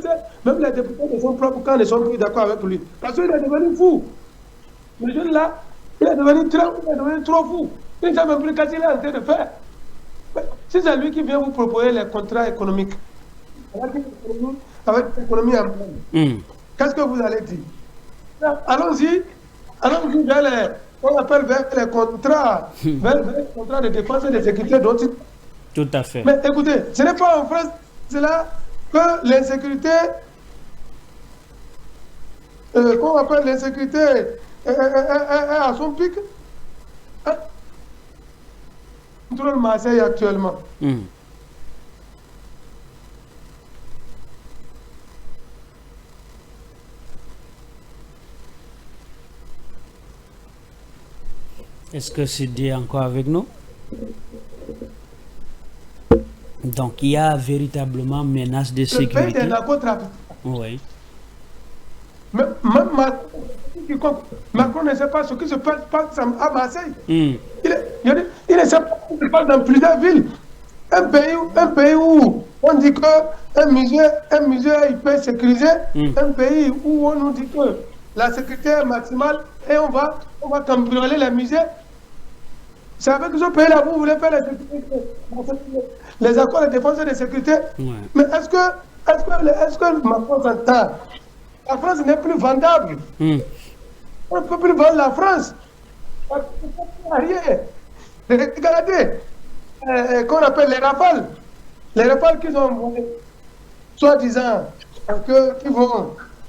les députés de son propre camp ne sont plus d'accord avec lui. Parce qu'il est devenu fou. Le jeune là, il est devenu trop fou. Il ne sait même plus qu'est-ce qu'il est en train de faire. Mais si c'est lui qui vient vous proposer les contrats économiques, avec l'économie en pleine, qu'est-ce que vous allez dire? Allons-y vers les contrats, vers les contrats de défense et de sécurité dont il... Tout à fait. Mais écoutez, ce n'est pas en France, c'est là que l'insécurité, qu'on appelle l'insécurité, est à son pic. On contrôle Marseille actuellement. Est-ce que Sidi est encore avec nous? Donc, il y a véritablement menace de sécurité. Le pays des narcotrafiquants. Oui. Même Macron ne sait pas ce qui se passe à Marseille. Il ne sait pas ce qui se passe dans plusieurs villes. Un pays où on dit qu'un musée il peut sécuriser, un pays où on nous dit que la sécurité est maximale et on va cambrioler les musées. C'est avec ce pays-là vous voulez faire les accords de défense et de sécurité. Mais est-ce que Macron s'entend? La France n'est plus vendable. On ne peut plus vendre la France. Rien. Regardez, qu'on appelle les rafales. Les rafales qu'ils ont envoyés, soi-disant,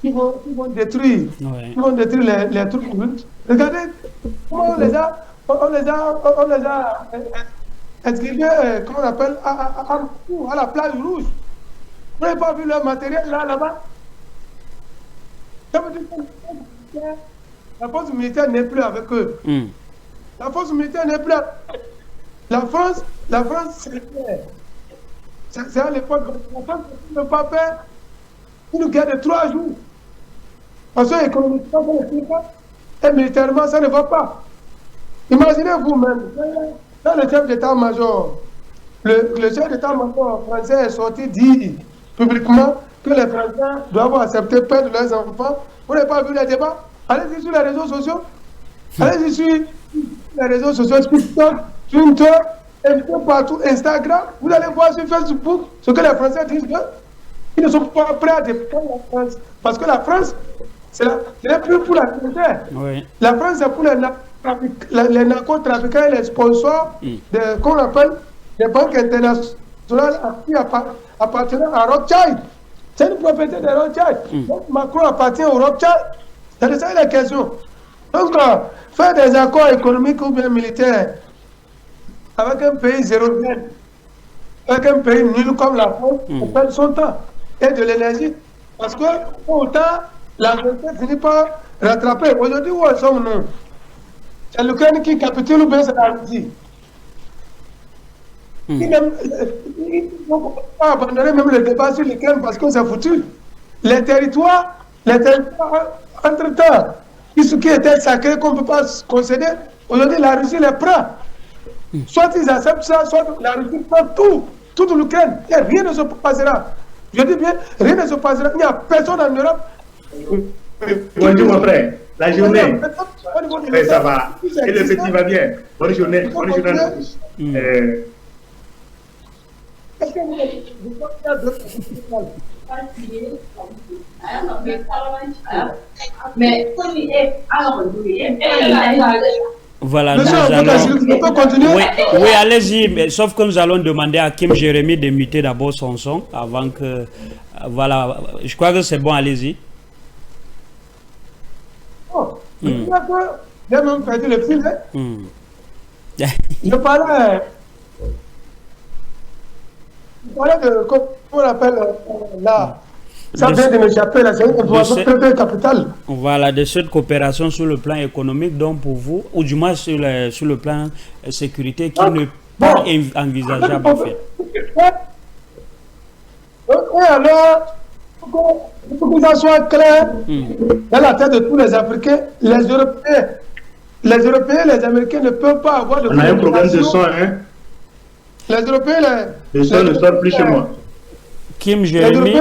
qui vont détruire, les trucs. Regardez comment on les a inscrivés, comment on appelle, à la plage rouge. Vous n'avez pas vu leur matériel là-bas? Ça veut dire que la force militaire n'est plus avec eux. La force militaire n'est plus avec eux. La France, c'est à l'époque, la France ne peut pas faire une guerre de 3 jours. Parce que économiquement, ça ne fait pas. Et militairement, ça ne va pas. Imaginez vous-même, quand le chef d'état-major, le chef d'état-major français est sorti dire publiquement que les Français doivent accepter perdre leurs enfants. Vous n'avez pas vu les débats? Allez-y sur les réseaux sociaux. Allez-y sur les réseaux sociaux, TikTok, Twitter, un peu partout, Instagram. Vous allez voir sur Facebook ce que les Français disent d'eux. Ils ne sont pas prêts à défendre la France. Parce que la France, ce n'est plus pour la frontière. La France, c'est pour les narcotrafiquants et les sponsors qu'on appelle les banques qui appartenait à Rothschild. C'est une propriété de Rothschild. Donc Macron appartient au Rothschild. C'est ça la question. Donc, faire des accords économiques ou bien militaires avec un pays zérodien, avec un pays nul comme la France, on perd son temps et de l'énergie. Parce que, autant, la vérité finit par rattraper. Aujourd'hui, où sommes-nous? C'est l'Ukraine qui capitule ou bien c'est la Russie? Ils ne vont pas abandonner même le débat sur l'Ukraine parce que c'est foutu. Les territoires entre-temps, qui étaient sacrés qu'on ne peut pas concéder, aujourd'hui la Russie les prend. Soit ils acceptent ça, soit la Russie prend toute l'Ukraine. Et rien ne se passera. Je dis bien, rien ne se passera. Il n'y a personne en Europe. Bonjour mon frère, la journée. Ouais, ça va. Et le petit va bien. Bonne journée. Bonne journée. Voilà, Monsieur, nous allons... on peut continuer? Oui, allez-y, mais sauf que nous allons demander à Kim Jérémy de muter d'abord son son avant que... Voilà, je crois que c'est bon, allez-y. Oh, j'ai même perdu le fil. Je parlais de, comment on appelle là, ça vient de m'échapper, là, c'est une information très capitale. Voilà, de cette coopération sur le plan économique, donc pour vous, ou du moins sur le plan sécurité, qui n'est pas envisageable en fait. Et alors, pour que ça soit clair, dans la tête de tous les Africains, les Européens, les Américains ne peuvent pas avoir de... On a un problème de son, hein? Les Européens, le son ne sort plus chez moi. Kim Jérémy,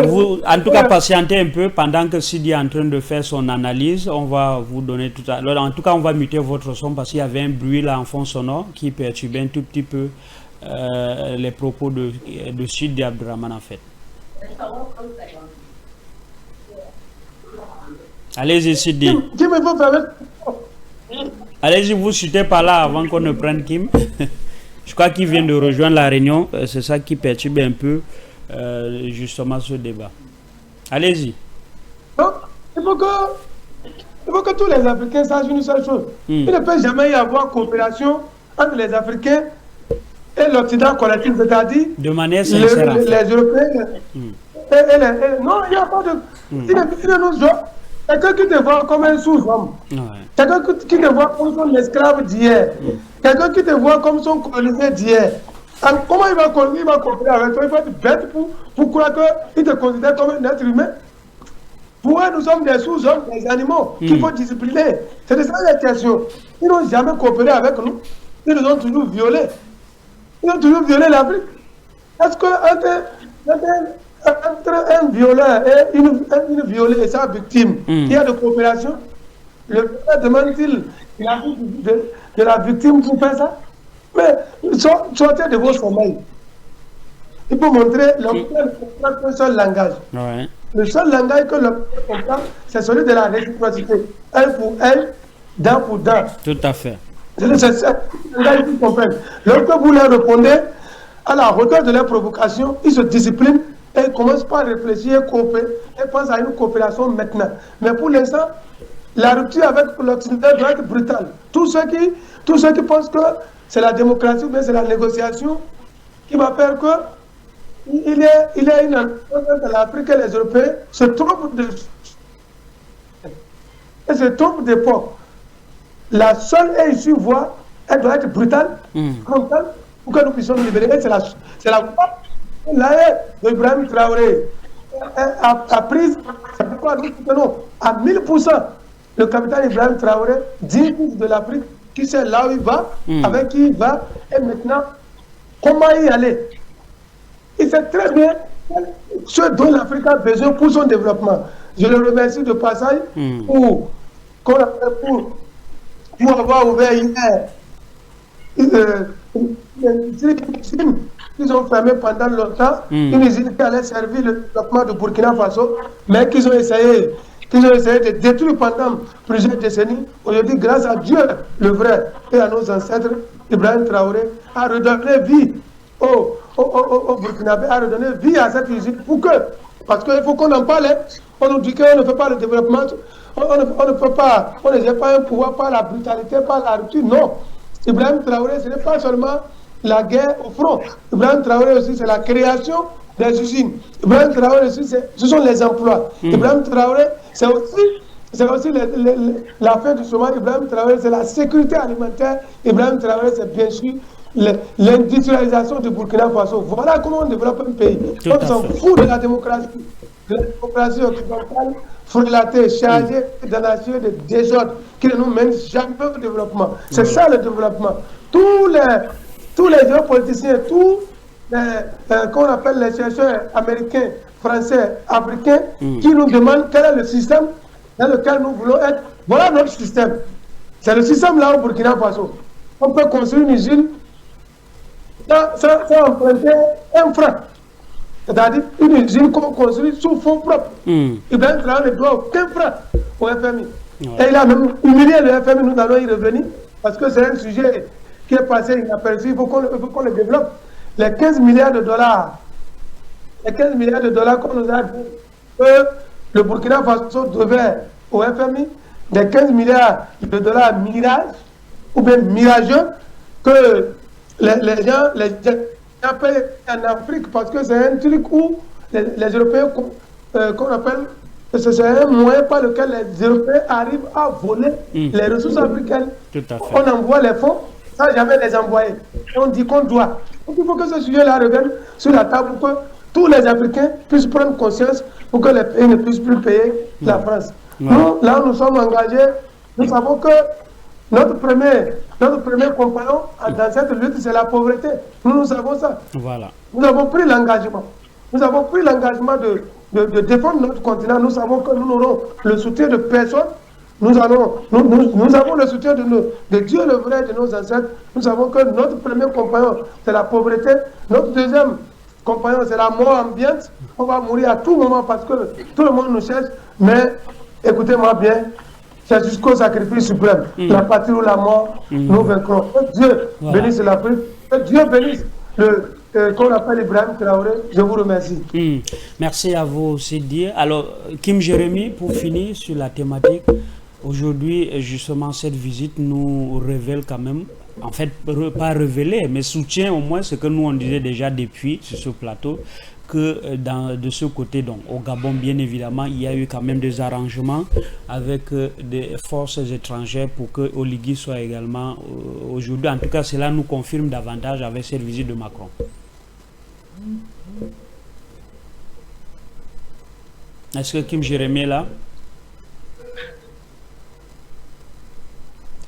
vous, en tout cas, patientez un peu pendant que Sidi est en train de faire son analyse. On va vous donner tout à l'heure. En tout cas, on va muter votre son parce qu'il y avait un bruit là en fond sonore qui perturbait un tout petit peu les propos de Sidi Abdourahmane en fait. Allez-y, Sidi. Allez-y, vous chutez par là avant qu'on ne prenne Kim. Je crois qu'il vient de rejoindre la réunion. C'est ça qui perturbe un peu justement ce débat. Allez-y. Donc, il faut que tous les Africains sachent une seule chose. Il ne peut jamais y avoir coopération entre les Africains et l'Occident collectif, c'est-à-dire de manière sincère, les Européens. Non, il n'y a pas de... Quelqu'un qui te voit comme un sous-homme. Quelqu'un qui te voit comme son esclave d'hier. Quelqu'un qui te voit comme son colonisé d'hier. Comment il va coopérer avec toi? Il va être bête pour croire qu'il te considère comme un être humain. Pour eux, nous sommes des sous-hommes, des animaux qu'il faut discipliner. C'est de ça la question. Ils n'ont jamais coopéré avec nous. Ils nous ont toujours violés. Ils ont toujours violé l'Afrique. Est-ce qu'entre un violeur et une violée et sa victime, il y a de coopération? Le violeur demande-t-il de la victime pour faire ça? Mais sortez de vos sommeils. Il faut montrer l'homme comprend un seul langage. Ouais. Le seul langage que l'homme comprend, c'est celui de la réciprocité. Elle pour elle, dent pour dent. Tout à fait. C'est ça qu'ils comprennent. Lorsque vous leur répondez à la hauteur de leur provocation, ils se disciplinent et ils commencent par réfléchir, coopérer et pensent à une coopération maintenant. Mais pour l'instant, la rupture avec l'Occident doit être brutale. Tous ceux qui pensent que c'est la démocratie ou bien c'est la négociation qui va faire que il y a une entre l'Afrique et les Européens se trompent d'époque. La seule et issue voie, elle doit être brutale, frontale, pour que nous puissions nous libérer. C'est la voie d'Ibrahim Traoré a prise, c'est pourquoi nous soutenons à 1000% le capitaine Ibrahim Traoré, digne de l'Afrique, qui sait là où il va, avec qui il va, et maintenant, comment y aller. Il sait très bien ce dont l'Afrique a besoin pour son développement. Je le remercie de passage pour avoir ouvert hier ils ont fermé pendant longtemps une usine qui allait servir le développement de Burkina Faso, mais qu'ils ont essayé de détruire pendant plusieurs décennies. Aujourd'hui, grâce à Dieu, le vrai, et à nos ancêtres, Ibrahim Traoré a redonné vie au Burkinabé à redonner vie à cette usine parce qu'il faut qu'on en parle. On nous dit qu'on ne fait pas le développement, on ne peut pas, on ne gère pas un pouvoir par la brutalité, par la rupture. Non. Ibrahim Traoré, ce n'est pas seulement la guerre au front. Ibrahim Traoré aussi, c'est la création des usines. Ibrahim Traoré aussi, ce sont les emplois. Ibrahim Traoré, c'est aussi la fin du chômage. Ibrahim Traoré, c'est la sécurité alimentaire. Ibrahim Traoré, c'est bien sûr l'industrialisation du Burkina Faso. Voilà comment on développe un pays. On s'en fout de la démocratie. De la démocratie occidentale, frelatée, chargée d'anarchie, de désordre, qui ne nous mène jamais au développement. C'est ça le développement. Tous les géopoliticiens, tous qu'on appelle les chercheurs américains, français, africains, qui nous demandent quel est le système dans lequel nous voulons être. Voilà notre système. C'est le système là au Burkina Faso. On peut construire une usine sans emprunter un franc. C'est-à-dire une usine qu'on construit sous fonds propres. Ibrahim Traoré ne doit aucun franc au FMI. Et il a même humilié le FMI, nous allons y revenir, parce que c'est un sujet qui est passé inaperçu, il faut qu'on le développe. Les 15 milliards de dollars qu'on nous a dit que le Burkina Faso devait au FMI, des 15 milliards de dollars mirage, ou bien mirageux, que les gens payent en Afrique, parce que c'est un truc où les Européens, qu'on appelle, c'est un moyen par lequel les Européens arrivent à voler les ressources africaines. Tout à fait. On envoie les fonds, sans jamais les envoyer. Et on dit qu'on doit. Donc il faut que ce sujet-là revienne sur la table pour que tous les Africains puissent prendre conscience pour que les pays ne puissent plus payer la France. Nous, là où nous sommes engagés, nous savons que notre premier compagnon dans cette lutte, c'est la pauvreté. Nous savons ça. Voilà. Nous avons pris l'engagement. Nous avons pris l'engagement de défendre notre continent. Nous savons que nous n'aurons le soutien de personne. Nous avons le soutien de Dieu le vrai, de nos ancêtres. Nous savons que notre premier compagnon, c'est la pauvreté. Notre deuxième compagnon, c'est la mort ambiante. On va mourir à tout moment parce que tout le monde nous cherche. Mais écoutez-moi bien, c'est jusqu'au sacrifice suprême. La patrie ou la mort, nous vaincrons. Que Dieu bénisse l'Afrique. Que Dieu bénisse qu'on appelle Ibrahim Traoré. Je vous remercie. Merci à vous, Sidi. Alors, Kim Jérémy, pour finir sur la thématique, aujourd'hui, justement, cette visite nous révèle quand même, en fait, pas révéler, mais soutient au moins ce que nous on disait déjà depuis sur ce plateau, que de ce côté, donc au Gabon, bien évidemment, il y a eu quand même des arrangements avec des forces étrangères pour que Oligui soit également aujourd'hui. En tout cas, cela nous confirme davantage avec cette visite de Macron. Est-ce que Kim Jérémy est là?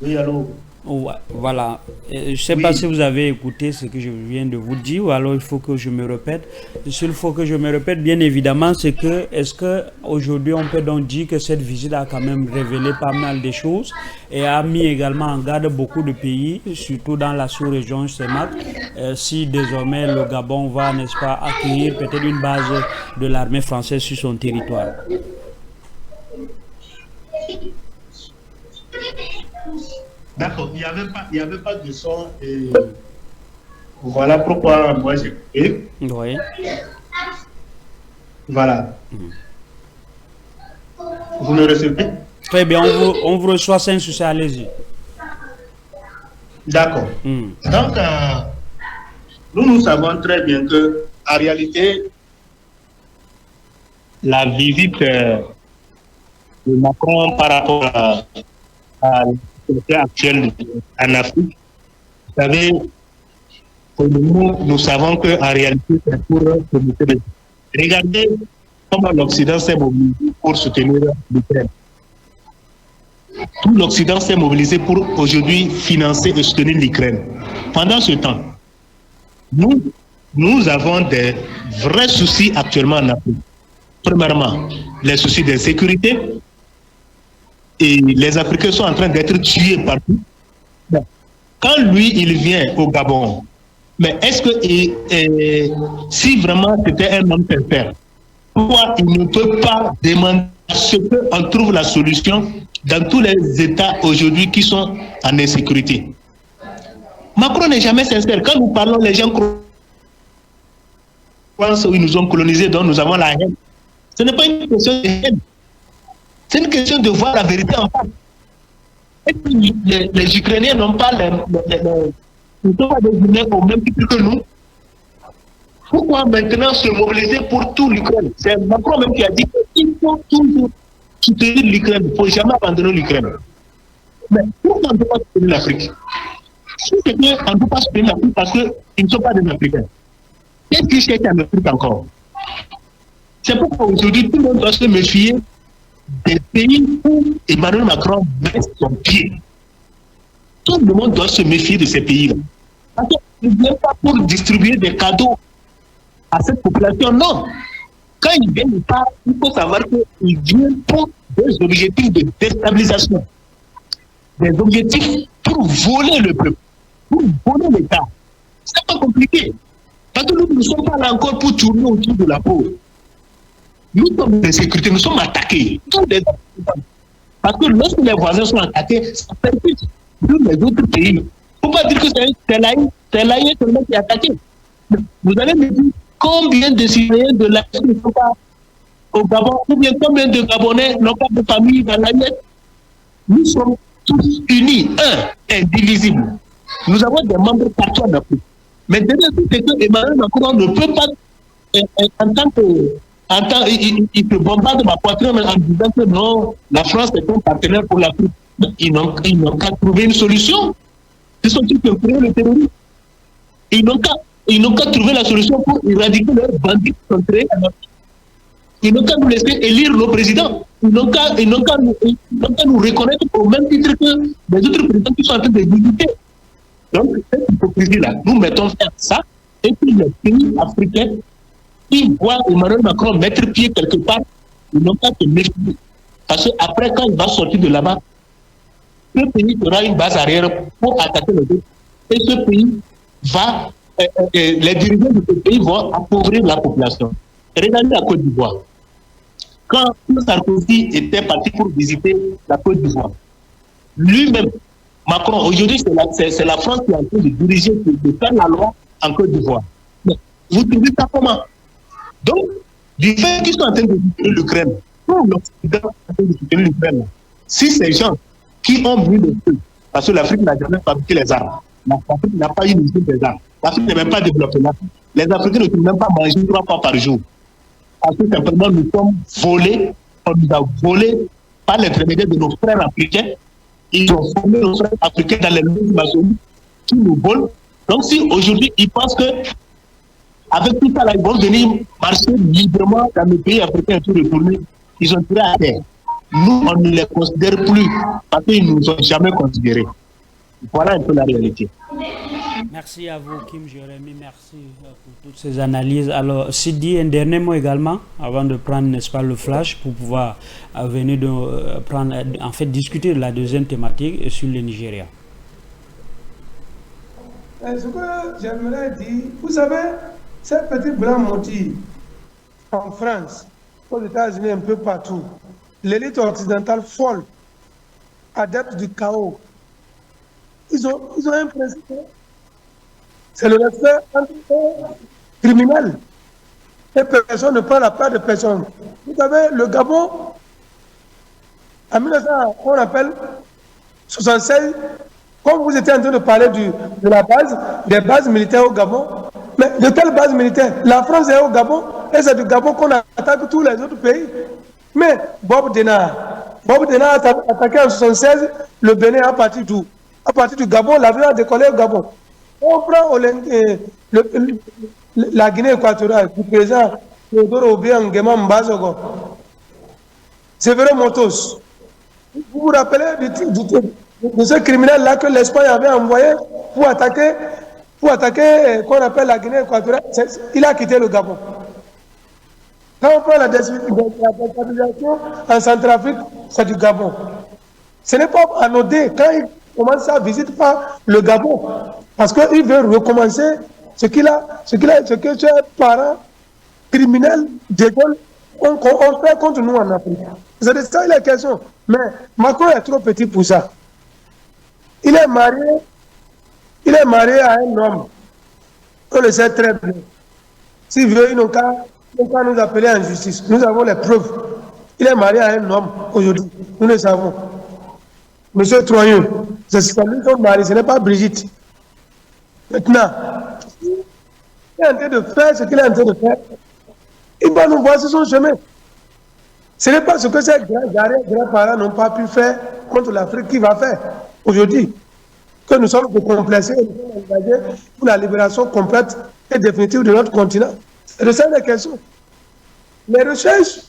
Oui, allô? Ouais, voilà. Je ne sais pas si vous avez écouté ce que je viens de vous dire ou alors il faut que je me répète. S'il faut que je me répète, bien évidemment, c'est que est-ce qu'aujourd'hui on peut donc dire que cette visite a quand même révélé pas mal de choses et a mis également en garde beaucoup de pays, surtout dans la sous-région CEMAC, si désormais le Gabon va, n'est-ce pas, accueillir peut-être une base de l'armée française sur son territoire. D'accord, il n'y avait pas de son. Et voilà pourquoi moi j'ai coupé. Oui. Voilà. Vous me recevez? Très bien, on vous reçoit sans souci, allez-y. D'accord. Donc, nous savons très bien que, en réalité, la visite de Macron par rapport à actuelle en Afrique, vous savez, nous savons qu'en réalité, c'est pour se motiver. Regardez comment l'Occident s'est mobilisé pour soutenir l'Ukraine. Tout l'Occident s'est mobilisé pour aujourd'hui financer et soutenir l'Ukraine. Pendant ce temps, nous avons des vrais soucis actuellement en Afrique. Premièrement, les soucis de sécurité. Et les Africains sont en train d'être tués partout. Quand lui, il vient au Gabon, mais est-ce que si vraiment c'était un homme sincère, pourquoi il ne peut pas demander ce qu'on trouve la solution dans tous les États aujourd'hui qui sont en insécurité? Macron n'est jamais sincère. Quand nous parlons, les gens croient France où ils nous ont colonisés, dont nous avons la haine. Ce n'est pas une question de haine. C'est une question de voir la vérité en face. Les Ukrainiens n'ont pas ils ne sont pas des au même titre que nous. Pourquoi maintenant se mobiliser pour tout l'Ukraine? C'est Macron même qui a dit qu'il faut toujours soutenir l'Ukraine. Il ne faut jamais abandonner l'Ukraine. Mais pourquoi on ne peut pas soutenir l'Afrique? Si c'est qu'on ne peut pas soutenir l'Afrique parce qu'ils ne sont pas des Africains. Qu'est-ce qui cherche en Afrique encore? C'est pourquoi aujourd'hui tout le monde doit se méfier des pays où Emmanuel Macron met son pied. Tout le monde doit se méfier de ces pays-là. Parce qu'il ne vient pas pour distribuer des cadeaux à cette population, non. Quand ils viennent pas, il faut savoir qu'ils viennent pour des objectifs de déstabilisation. Des objectifs pour voler le peuple, pour voler l'État. C'est pas compliqué. Parce que nous ne sommes pas là encore pour tourner autour de la peau. Nous sommes des sécurités, nous sommes attaqués. Parce que lorsque les voisins sont attaqués, ça percute tous les autres pays. Il ne faut pas dire que c'est l'AIE seulement qui est attaqué. Vous allez me dire combien de citoyens de l'AIE ne sont pas au Gabon, ou bien combien de Gabonais n'ont pas de famille dans l'AIE. Nous sommes tous unis, indivisibles. Nous avons des membres partout en Afrique. Mais déjà, c'est que Emmanuel Macron ne peut pas, il se bombarde ma poitrine en disant que non, la France est un partenaire pour l'Afrique. Ils n'ont qu'à trouver une solution. Ce sont ceux qui ont créé le terrorisme. Ils n'ont qu'à trouver la solution pour éradiquer leurs bandits qui sont créés en Afrique. Ils n'ont qu'à nous laisser élire nos présidents. Ils n'ont qu'à nous reconnaître au même titre que les autres présidents qui sont en train de visiter. Donc, cette hypocrisie-là, nous mettons faire ça, et puis les pays africains qui voient Emmanuel Macron mettre pied quelque part, ils n'ont qu'à se méfier. Parce qu'après, quand il va sortir de là-bas, ce pays aura une base arrière pour attaquer les autres. Et ce pays va, les dirigeants de ce pays vont appauvrir la population. Regardez la Côte d'Ivoire. Quand Sarkozy était parti pour visiter la Côte d'Ivoire, lui-même, Macron, aujourd'hui, c'est la France qui est en train de diriger, de faire la loi en Côte d'Ivoire. Vous trouvez ça comment? Donc, du fait qu'ils sont en train de soutenir l'Ukraine, tout l'Occident est en train de soutenir l'Ukraine. Si ces gens qui ont vu le feu, parce que l'Afrique n'a jamais fabriqué les armes, l'Afrique n'a pas eu une usine des armes, l'Afrique n'est même pas développée. Les Africains ne peuvent même pas manger 3 fois par jour. Parce que simplement, nous sommes volés, on nous a volés par l'intermédiaire de nos frères africains. Ils ont formé nos frères africains dans les multinationales qui nous volent. Donc si aujourd'hui ils pensent que avec tout ça là, ils vont venir marcher librement dans les pays africains et tout retourner, ils ont tiré à terre. Nous, on ne les considère plus parce qu'ils ne nous ont jamais considérés. Voilà un peu la réalité. Merci à vous, Kim Jérémy. Merci pour toutes ces analyses. Alors, Sidi, un dernier mot également, avant de prendre, n'est-ce pas, le flash pour pouvoir venir discuter de la deuxième thématique sur le Nigeria. Ce que j'aimerais dire, vous savez, ces petits blancs motifs en France, aux États-Unis, un peu partout, l'élite occidentale folle, adepte du chaos, ils ont un principe. C'est le respect entre criminels. Et personne ne prend la part de personne. Vous savez, le Gabon, en 1900, on appelle 76, comme vous étiez en train de parler de la base, des bases militaires au Gabon, mais de quelle base militaire? La France est au Gabon, et c'est du Gabon qu'on attaque tous les autres pays. Mais Bob Denard a attaqué en 76 le Bénin à partir d'où? À partir du Gabon, l'avion a décollé au Gabon. On prend la Guinée équatoriale du président Théodore Obiang Nguema Mbazogo. C'est vrai Motos. Vous vous rappelez de ce criminel-là que l'Espagne avait envoyé pour attaquer qu'on appelle la Guinée équatoriale? Il a quitté le Gabon. Quand on prend la déstabilisation en Centrafrique, c'est du Gabon. Ce n'est pas anodin quand il commence sa visite par le Gabon. Parce qu'il veut recommencer ce que ses parents criminels d'école ont fait contre nous en Afrique. C'est de ça la question. Mais Macron est trop petit pour ça. Il est marié à un homme. On le sait très bien. S'ils veulent, ils n'ont qu'à nous appeler en justice. Nous avons les preuves. Il est marié à un homme aujourd'hui. Nous le savons. Monsieur Troyon, c'est lui son mari, ce n'est pas Brigitte. Maintenant, il est en train de faire ce qu'il est en train de faire. Il va nous voir sur son chemin. Ce n'est pas ce que ces grands-parents n'ont pas pu faire contre l'Afrique qui va faire aujourd'hui. Que nous sommes complexés et nous sommes engagés pour la libération complète et définitive de notre continent. C'est de ça la question. Les recherches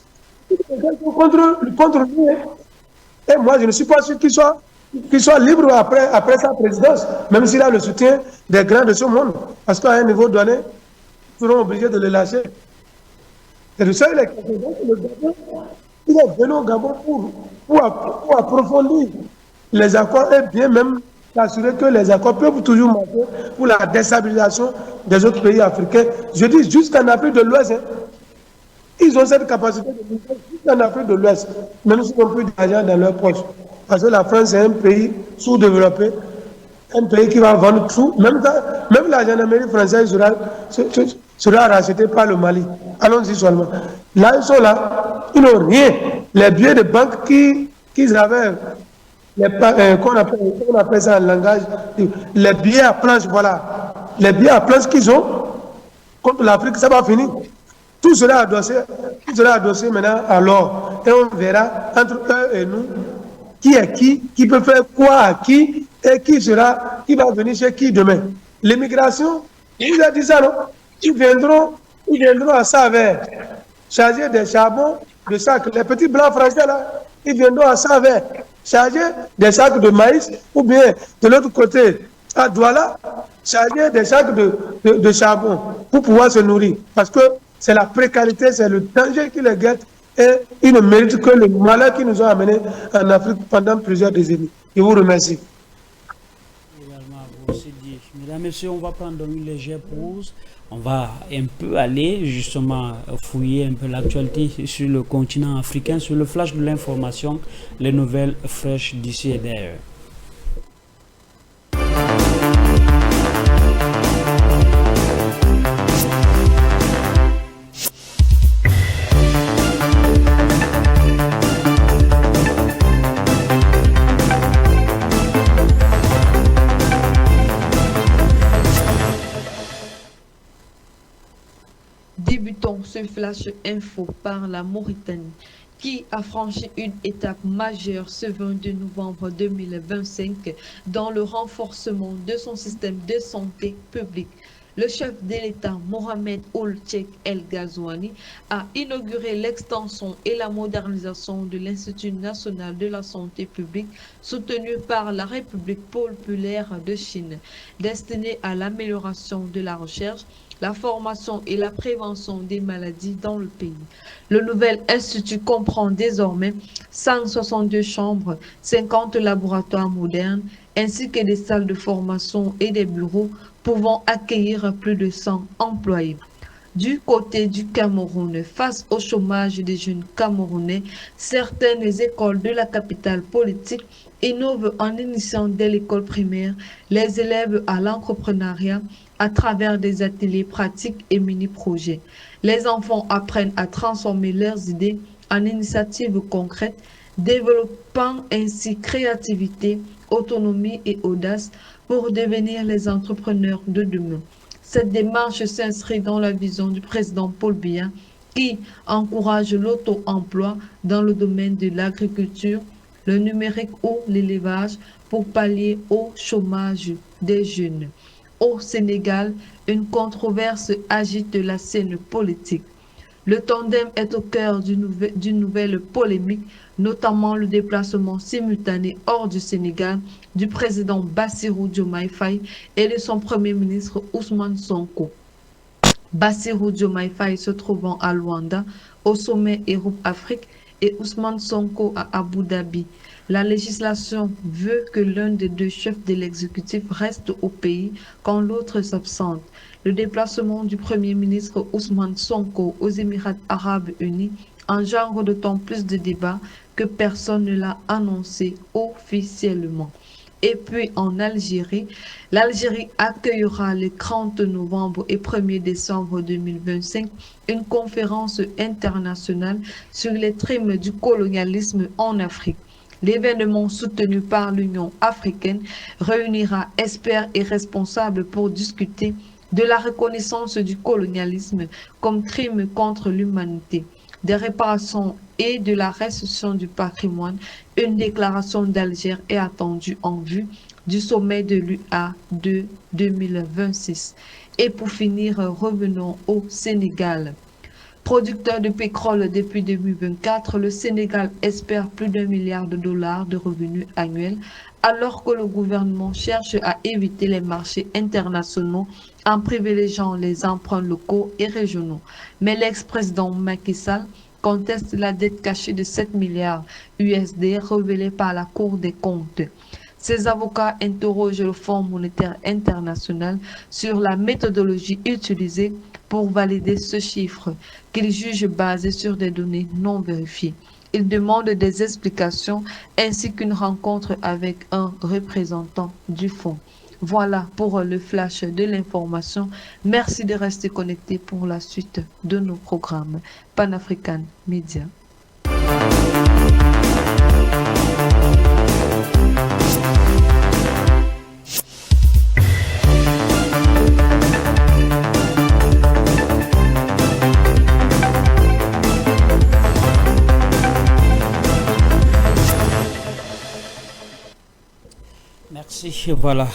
contre lui. Et moi, je ne suis pas sûr qu'il soit libre après sa présidence, même s'il a le soutien des grands de ce monde. Parce qu'à un niveau donné, nous serons obligés de le lâcher. C'est de ça la question. Donc, le Gabon, il est venu au Gabon pour approfondir les accords et bien même s'assurer que les accords peuvent toujours marcher pour la déstabilisation des autres pays africains. Je dis jusqu'en Afrique de l'Ouest. Ils ont cette capacité de lutter jusqu'en Afrique de l'Ouest, même s'ils n'ont plus d'argent dans leur poche. Parce que la France est un pays sous-développé, un pays qui va vendre tout. Même la gendarmerie française sera rachetée par le Mali. Allons-y seulement. Là, ils sont là, ils n'ont rien. Les billets de banque qu'ils avaient, qu'on appelle ça en langage, les billets à planche, voilà. Les billets à planche qu'ils ont contre l'Afrique, ça va finir. Tout sera adossé maintenant à l'or. Et on verra entre eux et nous qui est qui peut faire quoi à qui, et qui va venir chez qui demain. L'immigration, il vous a dit ça, non? Ils viendront à Savère, charger des charbons de sacs. Les petits blancs français là, ils viendront à Savère, charger des sacs de maïs, ou bien de l'autre côté, à Douala, charger des sacs de charbon pour pouvoir se nourrir. Parce que c'est la précarité, c'est le danger qui les guette et ils ne méritent que le malheur qui nous a amenés en Afrique pendant plusieurs décennies. Je vous remercie. Mesdames, Messieurs, on va prendre une légère pause. On va un peu aller justement fouiller un peu l'actualité sur le continent africain, sur le flash de l'information, les nouvelles fraîches d'ici et d'ailleurs. Débutons ce flash info par la Mauritanie qui a franchi une étape majeure ce 22 novembre 2025 dans le renforcement de son système de santé publique. Le chef de l'État, Mohamed Ould Cheikh El Ghazouani, a inauguré l'extension et la modernisation de l'Institut national de la santé publique soutenu par la République populaire de Chine, destiné à l'amélioration de la recherche, la formation et la prévention des maladies dans le pays. Le nouvel institut comprend désormais 162 chambres, 50 laboratoires modernes, ainsi que des salles de formation et des bureaux pouvant accueillir plus de 100 employés. Du côté du Cameroun, face au chômage des jeunes Camerounais, certaines écoles de la capitale politique innovent en initiant dès l'école primaire les élèves à l'entrepreneuriat à travers des ateliers pratiques et mini-projets. Les enfants apprennent à transformer leurs idées en initiatives concrètes, développant ainsi créativité, autonomie et audace pour devenir les entrepreneurs de demain. Cette démarche s'inscrit dans la vision du président Paul Biya qui encourage l'auto-emploi dans le domaine de l'agriculture, le numérique ou l'élevage pour pallier au chômage des jeunes. Au Sénégal, une controverse agite la scène politique. Le tandem est au cœur d'une nouvelle polémique, notamment le déplacement simultané hors du Sénégal du président Bassirou Diomaye Faye et de son premier ministre Ousmane Sonko. Bassirou Diomaye Faye se trouvant à Luanda, au sommet Europe-Afrique, et Ousmane Sonko à Abu Dhabi. La législation veut que l'un des deux chefs de l'exécutif reste au pays quand l'autre s'absente. Le déplacement du Premier ministre Ousmane Sonko aux Émirats arabes unis engendre d'autant plus de débats que personne ne l'a annoncé officiellement. Et puis en Algérie, l'Algérie accueillera le 30 novembre et 1er décembre 2025 une conférence internationale sur les crimes du colonialisme en Afrique. L'événement soutenu par l'Union africaine réunira experts et responsables pour discuter de la reconnaissance du colonialisme comme crime contre l'humanité, des réparations et de la restitution du patrimoine. Une déclaration d'Alger est attendue en vue du sommet de l'UA de 2026. Et pour finir, revenons au Sénégal. Producteur de pétrole depuis 2024, le Sénégal espère plus d'1 milliard de dollars de revenus annuels, alors que le gouvernement cherche à éviter les marchés internationaux en privilégiant les emprunts locaux et régionaux. Mais l'ex-président Macky Sall conteste la dette cachée de 7 milliards USD révélée par la Cour des comptes. Ses avocats interrogent le Fonds monétaire international sur la méthodologie utilisée pour valider ce chiffre, qu'ils jugent basé sur des données non vérifiées. Ils demandent des explications ainsi qu'une rencontre avec un représentant du fonds. Voilà pour le flash de l'information. Merci de rester connectés pour la suite de nos programmes. Pan-African Media. Merci, voilà,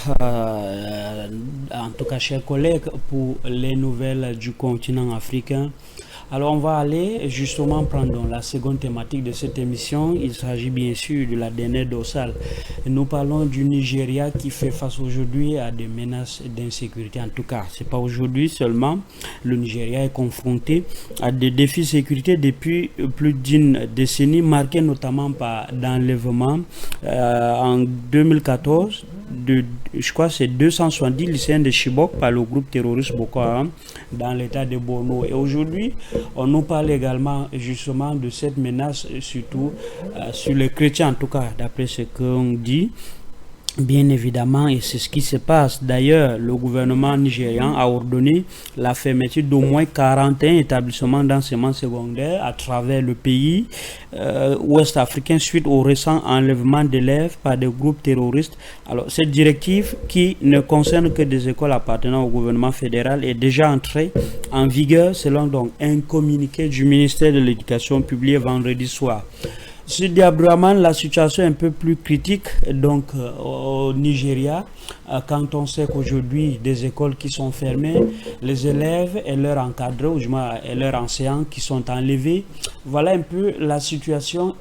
en tout cas chers collègues, pour les nouvelles du continent africain. Alors on va aller justement prendre la seconde thématique de cette émission. Il s'agit bien sûr de la dernière dorsale. Nous parlons du Nigeria qui fait face aujourd'hui à des menaces d'insécurité. En tout cas, c'est pas aujourd'hui seulement. Le Nigeria est confronté à des défis de sécurité depuis plus d'une décennie, marqués notamment par l'enlèvement en 2014 de, je crois, c'est 270 lycéens de Chibok par le groupe terroriste Boko Haram dans l'état de Borno. Et aujourd'hui, on nous parle également justement de cette menace, surtout sur les chrétiens, en tout cas, d'après ce qu'on dit. Bien évidemment, et c'est ce qui se passe. D'ailleurs, le gouvernement nigérian a ordonné la fermeture d'au moins 41 établissements d'enseignement secondaire à travers le pays ouest africain suite au récent enlèvement d'élèves par des groupes terroristes. Alors, cette directive qui ne concerne que des écoles appartenant au gouvernement fédéral est déjà entrée en vigueur selon donc un communiqué du ministère de l'Éducation publié vendredi soir. Sur Abdourahmane, la situation est un peu plus critique donc au Nigeria quand on sait qu'aujourd'hui des écoles qui sont fermées, les élèves et leurs encadreurs ou et leurs enseignants qui sont enlevés. Voilà un peu la situation.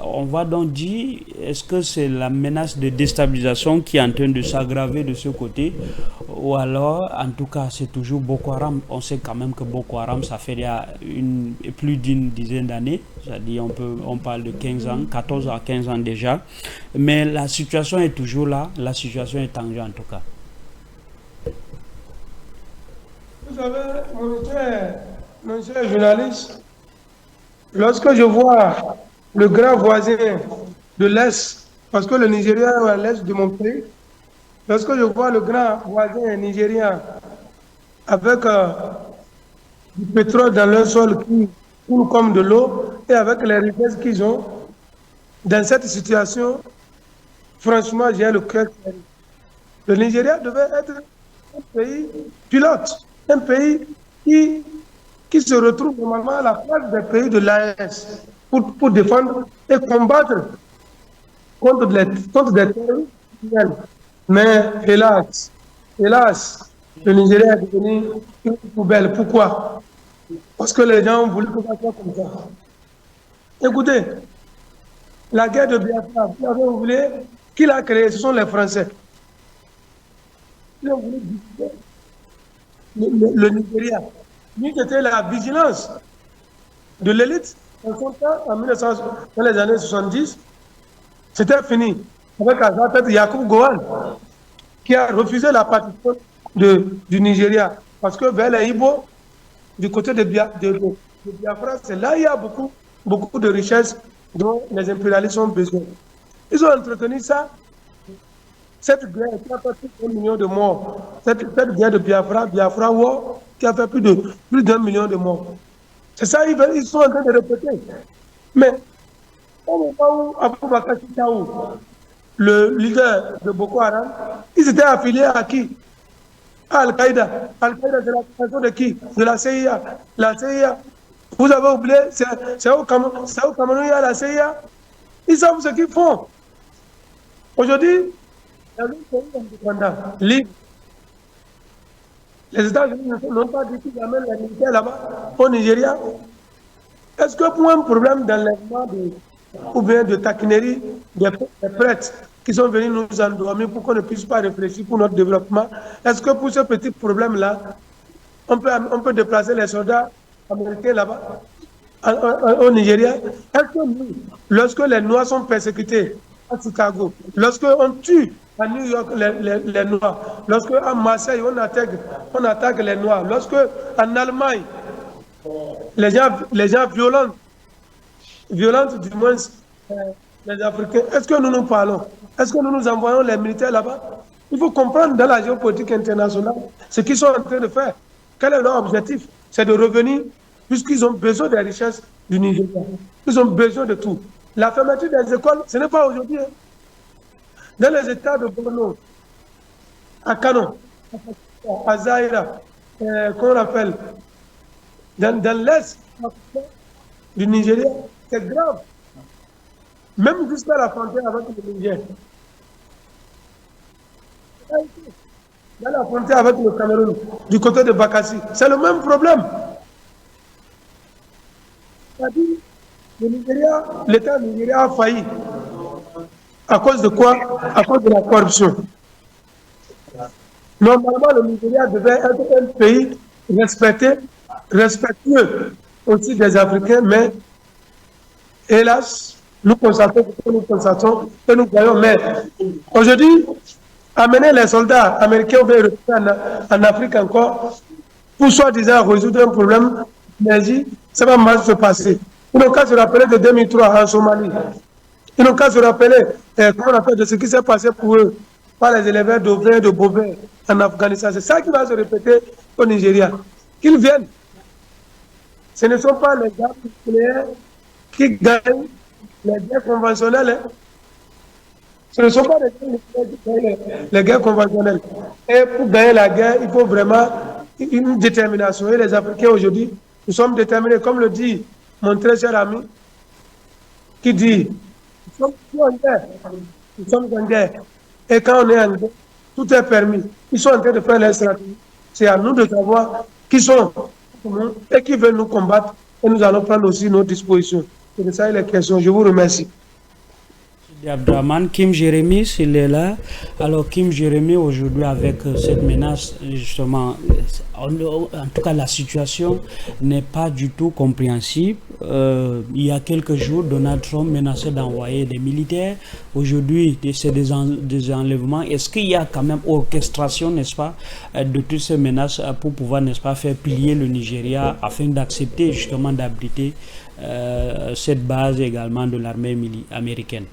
On va donc dire, est-ce que c'est la menace de déstabilisation qui est en train de s'aggraver de ce côté, ou alors en tout cas c'est toujours Boko Haram. On sait quand même que Boko Haram ça fait plus d'une dizaine d'années, c'est-à-dire on parle de 15 ans, 14 à 15 ans déjà, mais la situation est toujours là, la situation est en jeu en tout cas. Vous savez, mon cher journaliste, lorsque je vois le grand voisin de l'Est, parce que le Nigeria est à l'Est de mon pays, lorsque je vois le grand voisin nigérien avec du pétrole dans leur sol qui coule comme de l'eau et avec les richesses qu'ils ont, dans cette situation, franchement, j'ai le cœur. Le Nigeria devait être un pays pilote, un pays qui se retrouve normalement à la place des pays de l'AES pour défendre et combattre contre des terroristes. Mais hélas, le Nigeria est devenu une poubelle. Pourquoi? Parce que les gens ont voulu que ça soit comme ça. Écoutez, la guerre de Biafra, vous avez oublié, qui l'a créée? Ce sont les Français. Ils ont voulu le Nigeria. Lui, c'était la vigilance de l'élite. En son temps, dans les années 70, c'était fini. Avec Azat Yacoub Gowon, qui a refusé la partition du Nigeria. Parce que vers les Ibo, du côté de Biafra, c'est là il y a beaucoup de richesses dont les impérialistes ont besoin. Ils ont entretenu ça Cette guerre qui a fait plus d'1 million de morts, cette guerre de Biafra War, qui a fait plus d'1 million de morts. C'est ça, ils sont en train de répéter. Mais, au moment où Aboubakar Chitaou, le leader de Boko Haram, ils étaient affiliés à qui? À Al-Qaïda. Al-Qaïda, c'est la création de qui? De la CIA. La CIA, vous avez oublié, c'est au Cameroun, il y a la CIA. Ils savent ce qu'ils font. Aujourd'hui, il y a un pays indépendant, libre. Les États-Unis n'ont pas dit qu'ils amènent les militaires là-bas, au Nigeria. Est-ce que pour un problème d'enlèvement ou bien de taquinerie des prêtres qui sont venus nous endormir pour qu'on ne puisse pas réfléchir pour notre développement, est-ce que pour ce petit problème-là, on peut déplacer les soldats américains là-bas, au Nigeria? Est-ce que nous, lorsque les Noirs sont persécutés à Chicago, lorsque on tue à New York les Noirs, lorsque à Marseille on attaque les Noirs, lorsque en Allemagne les gens violentent du moins les Africains, est-ce que nous nous parlons? Est-ce que nous nous envoyons les militaires là-bas? Il faut comprendre dans la géopolitique internationale ce qu'ils sont en train de faire. Quel est leur objectif? C'est de revenir, puisqu'ils ont besoin des richesses du Nigeria. Ils ont besoin de tout. La fermeture des écoles, ce n'est pas aujourd'hui. Dans les États de Borno, à Kano, à Zaïra, qu'on appelle, dans l'Est du Nigeria, c'est grave. Même jusqu'à la frontière avec le Niger. Dans la frontière avec le Cameroun, du côté de Bakassi, c'est le même problème. C'est-à-dire, l'État nigérien a failli. À cause de quoi? À cause de la corruption. Normalement, le Nigeria devait être un pays respectueux aussi des Africains, mais hélas, nous constatons que nous voyons. Mais aujourd'hui, amener les soldats américains ou en Afrique encore, pour soi-disant résoudre un problème d'énergie, ça va mal se passer. Ils n'ont qu'à se rappeler de 2003 en Somalie. Ils n'ont qu'à se rappeler de ce qui s'est passé pour eux par les éleveurs d'ovins et de bovins en Afghanistan. C'est ça qui va se répéter au Nigeria. Qu'ils viennent. Ce ne sont pas les gars nucléaires qui gagnent les guerres conventionnelles. Ce ne sont pas les gars nucléaires qui gagnent les guerres conventionnelles. Et pour gagner la guerre, il faut vraiment une détermination. Et les Africains aujourd'hui, nous sommes déterminés, comme le dit mon très cher ami, qui dit, nous sommes en guerre. Et quand on est en guerre, tout est permis. Ils sont en train de faire leur stratégie. C'est à nous de savoir qui sont et qui veulent nous combattre. Et nous allons prendre aussi nos dispositions. C'est de ça les questions. Je vous remercie. Abdraman, Kim Jérémy, s'il est là. Alors Kim Jérémy, aujourd'hui avec cette menace, justement, en tout cas la situation n'est pas du tout compréhensible. Il y a quelques jours, Donald Trump menaçait d'envoyer des militaires. Aujourd'hui, c'est des enlèvements. Est-ce qu'il y a quand même orchestration, n'est-ce pas, de toutes ces menaces pour pouvoir, n'est-ce pas, faire plier le Nigeria afin d'accepter justement d'abriter cette base également de l'armée américaine?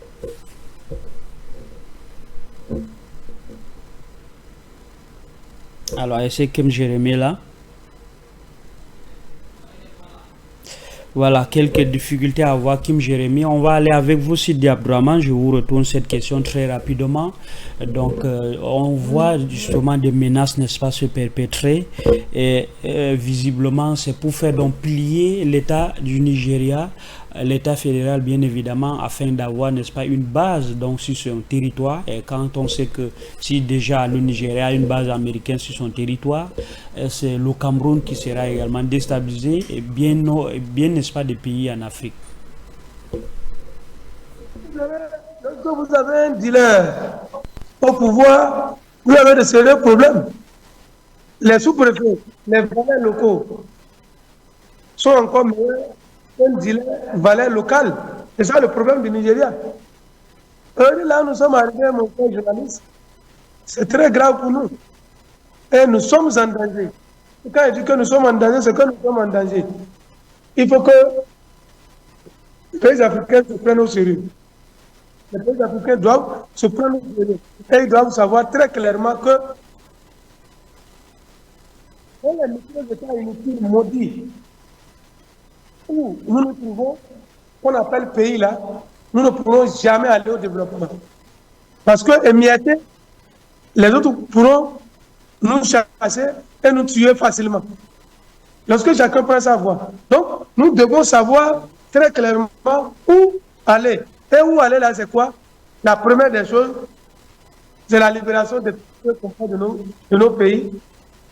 Alors, est-ce que Kim Jérémy là? Voilà, quelques difficultés à voir Kim Jérémy. On va aller avec vous, Sidi Abdraman. Je vous retourne cette question très rapidement. Donc, on voit justement des menaces, n'est-ce pas, se perpétrer. Et visiblement, c'est pour faire donc plier l'État du Nigeria, l'État fédéral bien évidemment, afin d'avoir, n'est-ce pas, une base donc sur son territoire. Et quand on sait que si déjà le Nigeria a une base américaine sur son territoire, c'est le Cameroun qui sera également déstabilisé, et bien n'est-ce pas, des pays en Afrique. Lorsque vous avez un dealer au pouvoir, vous avez de sérieux problèmes. Les sous-préfets, les valets locaux sont encore meilleurs qu'un dealer valet local. C'est ça le problème du Nigeria. Là, nous sommes arrivés, mon frère journaliste. C'est très grave pour nous. Et nous sommes en danger. Et quand je dis que nous sommes en danger, c'est que nous sommes en danger. Il faut que les pays africains se prennent au sérieux. les pays africains doivent se prendre et ils doivent savoir très clairement que dans les micro-États inutiles maudits où nous nous trouvons, qu'on appelle pays là, nous ne pourrons jamais aller au développement. Parce que émietter, les autres pourront nous chasser et nous tuer facilement. Lorsque chacun prend sa voie. Donc, nous devons savoir très clairement où aller. Et où aller là, c'est quoi? La première des choses, c'est la libération des de nos pays.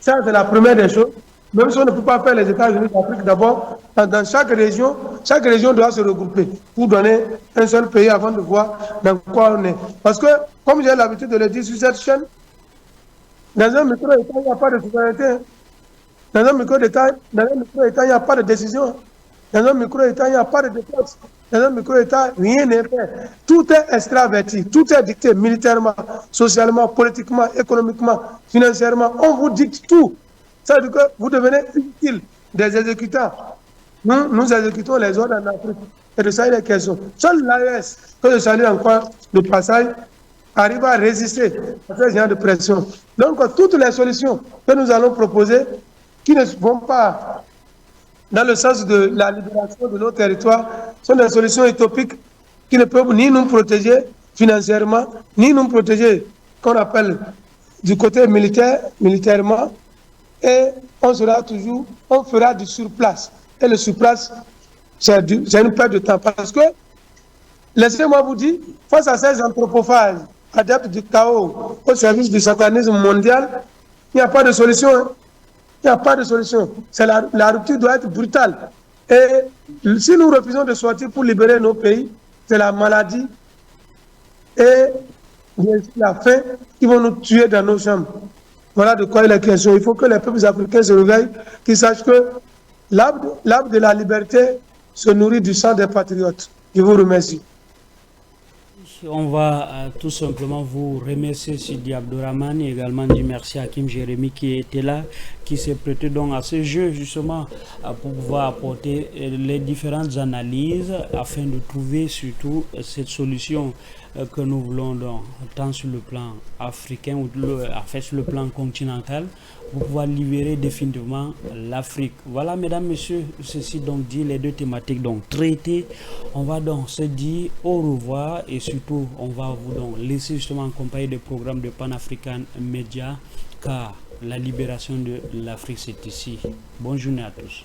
Ça, c'est la première des choses. Même si on ne peut pas faire les États-Unis d'Afrique d'abord, dans chaque région doit se regrouper pour donner un seul pays avant de voir dans quoi on est. Parce que, comme j'ai l'habitude de le dire sur cette chaîne, dans un micro-État, il n'y a pas de souveraineté. Dans un micro-État, il n'y a pas de décision. Dans un micro-État, il n'y a pas de défense. Dans un micro-État, rien n'est fait. Tout est extraverti, tout est dicté militairement, socialement, politiquement, économiquement, financièrement. On vous dicte tout. Ça veut dire que vous devenez utile des exécutants. Nous exécutons les ordres en Afrique. Et de ça, il est question. Seul l'AES, que je salue encore de passage, arrive à résister à ce genre de pression. Donc, toutes les solutions que nous allons proposer, qui ne vont pas dans le sens de la libération de nos territoires, sont des solutions utopiques qui ne peuvent ni nous protéger financièrement, ni nous protéger, qu'on appelle du côté militairement, et on fera du surplace. Et le surplace, c'est une perte de temps. Parce que, laissez-moi vous dire, face à ces anthropophages, adeptes du chaos, au service du satanisme mondial, il n'y a pas de solution. Il n'y a pas de solution. La rupture doit être brutale. Et si nous refusons de sortir pour libérer nos pays, c'est la maladie et la faim qui vont nous tuer dans nos chambres. Voilà de quoi il est question. Il faut que les peuples africains se réveillent, qu'ils sachent que l'arbre de la liberté se nourrit du sang des patriotes. Je vous remercie. On va tout simplement vous remercier, Sidi Abdourahmane, et également dire merci à Kim Jérémy qui était là, qui s'est prêté donc à ce jeu justement pour pouvoir apporter les différentes analyses afin de trouver surtout cette solution que nous voulons donc, tant sur le plan africain ou sur le plan continental, pour pouvoir libérer définitivement l'Afrique. Voilà, mesdames, messieurs, ceci donc dit les deux thématiques donc traitées. On va donc se dire au revoir et surtout on va vous donc laisser justement accompagner des programmes de Pan-African Media, car la libération de l'Afrique c'est ici. Bonne journée à tous.